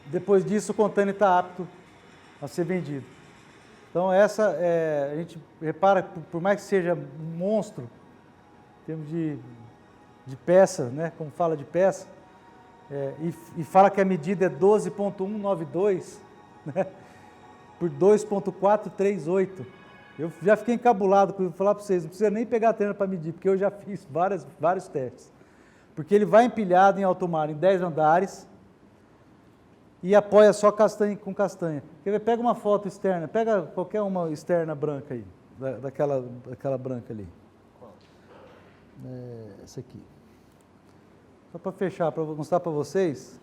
Depois disso, o container está apto a ser vendido. Então essa, a gente repara, por mais que seja um monstro, em termos de peça, né, como fala de peça, e fala que a medida é 12.192, né, por 2.438. Eu já fiquei encabulado, vou falar para vocês, não precisa nem pegar a trena para medir, porque eu já fiz vários testes. Porque ele vai empilhado em alto mar, em 10 andares, e apoia só castanha com castanha. Quer ver? Pega uma foto externa, pega qualquer uma externa branca aí, daquela branca ali. Qual? Essa aqui. Só para fechar, para mostrar para vocês,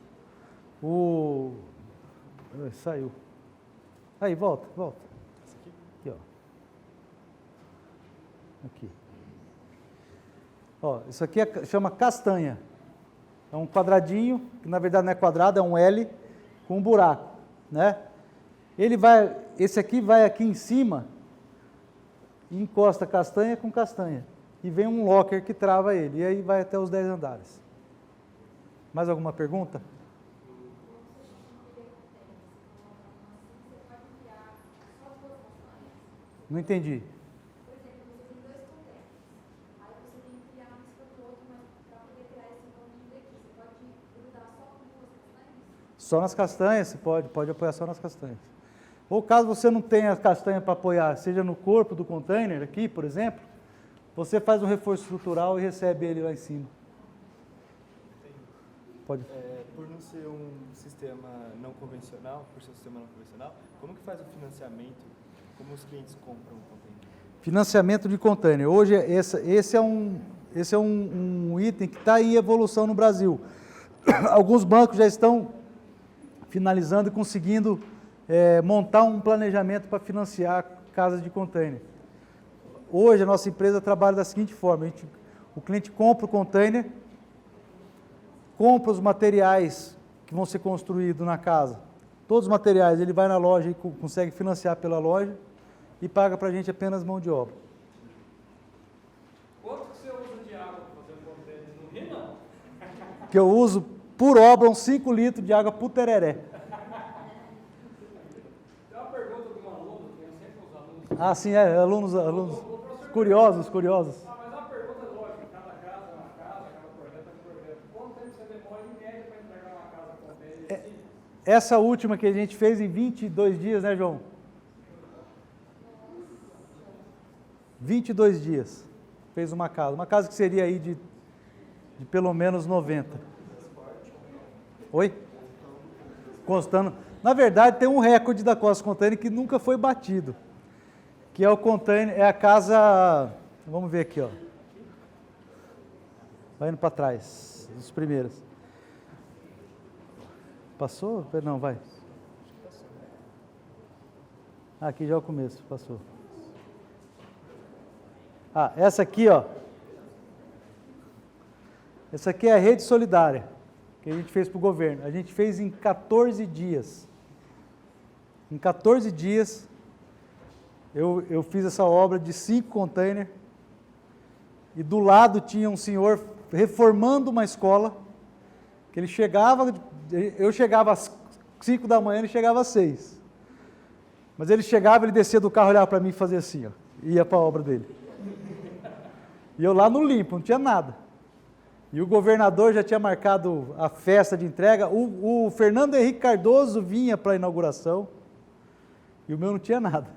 saiu. Aí, volta. Essa aqui? Aqui, ó. Aqui. Ó, isso aqui chama castanha. É um quadradinho, que na verdade não é quadrado, é um L com um buraco, né? Esse aqui vai aqui em cima e encosta castanha com castanha. E vem um locker que trava ele, e aí vai até os 10 andares. Mais alguma pergunta? Não entendi. Só nas castanhas, você pode apoiar só nas castanhas. Ou caso você não tenha a castanha para apoiar, seja no corpo do container aqui, por exemplo, você faz um reforço estrutural e recebe ele lá em cima. Pode. Por não ser um sistema não convencional, como que faz o financiamento? Como os clientes compram o container? Financiamento de container. Hoje, esse é um item que está em evolução no Brasil. Alguns bancos já estão finalizando e conseguindo montar um planejamento para financiar casas de container. Hoje, a nossa empresa trabalha da seguinte forma: o cliente compra o container, compra os materiais que vão ser construídos na casa. Todos os materiais, ele vai na loja e consegue financiar pela loja e paga para a gente apenas mão de obra. Quanto que você usa de água para fazer um container? No rio, não? Que eu uso, por obra, uns 5 litros de água por tereré. Tem uma pergunta de um aluno, que eu sempre os alunos... Ah, sim, alunos curiosos. Ah, mas uma pergunta lógica, cada casa é uma casa, cada projeto é um projeto. Quanto tempo você demora em média para entregar uma casa container assim? Essa última que a gente fez em 22 dias, né, João? 22 dias. Fez uma casa que seria aí de pelo menos 90. Oi? Constando. Na verdade, tem um recorde da Costa Container que nunca foi batido. Que é o container, é a casa, vamos ver aqui, ó. Vai indo para trás, os primeiros. Passou? Não, vai. Aqui já é o começo, passou. Essa aqui, ó. Essa aqui é a rede solidária que a gente fez para o governo. A gente fez em 14 dias. Em 14 dias, eu fiz essa obra de 5 containers e do lado tinha um senhor reformando uma escola, que ele chegava, eu chegava às 5 da manhã, ele chegava às 6. Mas ele chegava, ele descia do carro, olhava para mim e fazia assim, ó, ia para a obra dele. E eu lá no limpo, não tinha nada. E o governador já tinha marcado a festa de entrega, o Fernando Henrique Cardoso vinha para a inauguração, e o meu não tinha nada.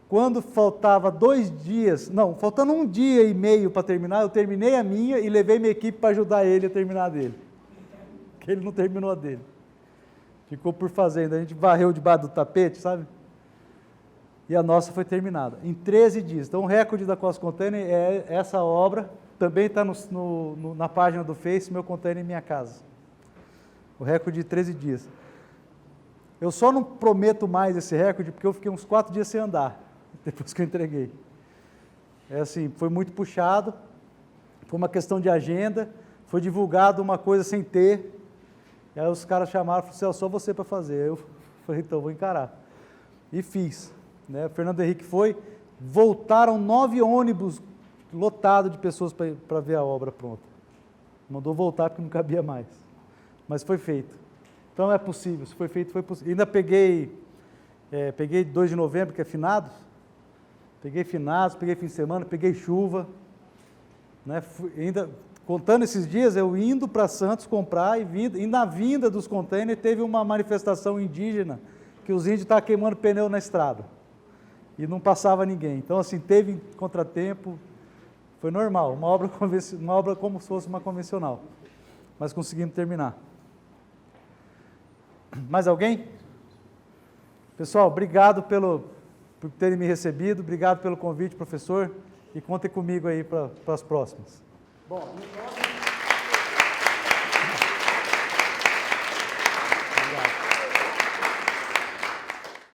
Quando faltava 2 dias, não, faltando 1 dia e meio para terminar, eu terminei a minha e levei minha equipe para ajudar ele a terminar a dele. Porque ele não terminou a dele. Ficou por fazer ainda, a gente varreu debaixo do tapete, sabe? E a nossa foi terminada, em 13 dias. Então o recorde da Costa Container é essa obra, também está na página do Face, meu container em minha casa. O recorde de 13 dias. Eu só não prometo mais esse recorde porque eu fiquei uns 4 dias sem andar, depois que eu entreguei. É assim, foi muito puxado, foi uma questão de agenda, foi divulgado uma coisa sem ter, e aí os caras chamaram e falaram, só você para fazer. Eu falei, então, vou encarar. E fiz. Né? O Fernando Henrique foi, voltaram 9 ônibus lotados de pessoas para ver a obra pronta. Mandou voltar porque não cabia mais. Mas foi feito. Então é possível, se foi feito, foi possível. Ainda peguei 2 de novembro, que é finados. Peguei finados, peguei fim de semana, peguei chuva. Né? Ainda contando esses dias, eu indo para Santos comprar e na vinda dos containers teve uma manifestação indígena que os índios estavam queimando pneu na estrada e não passava ninguém. Então, assim, teve contratempo, foi normal, uma obra como se fosse uma convencional, mas conseguimos terminar. Mais alguém? Pessoal, obrigado por terem me recebido, obrigado pelo convite, professor, e contem comigo aí para as próximas. Bom, no próximo...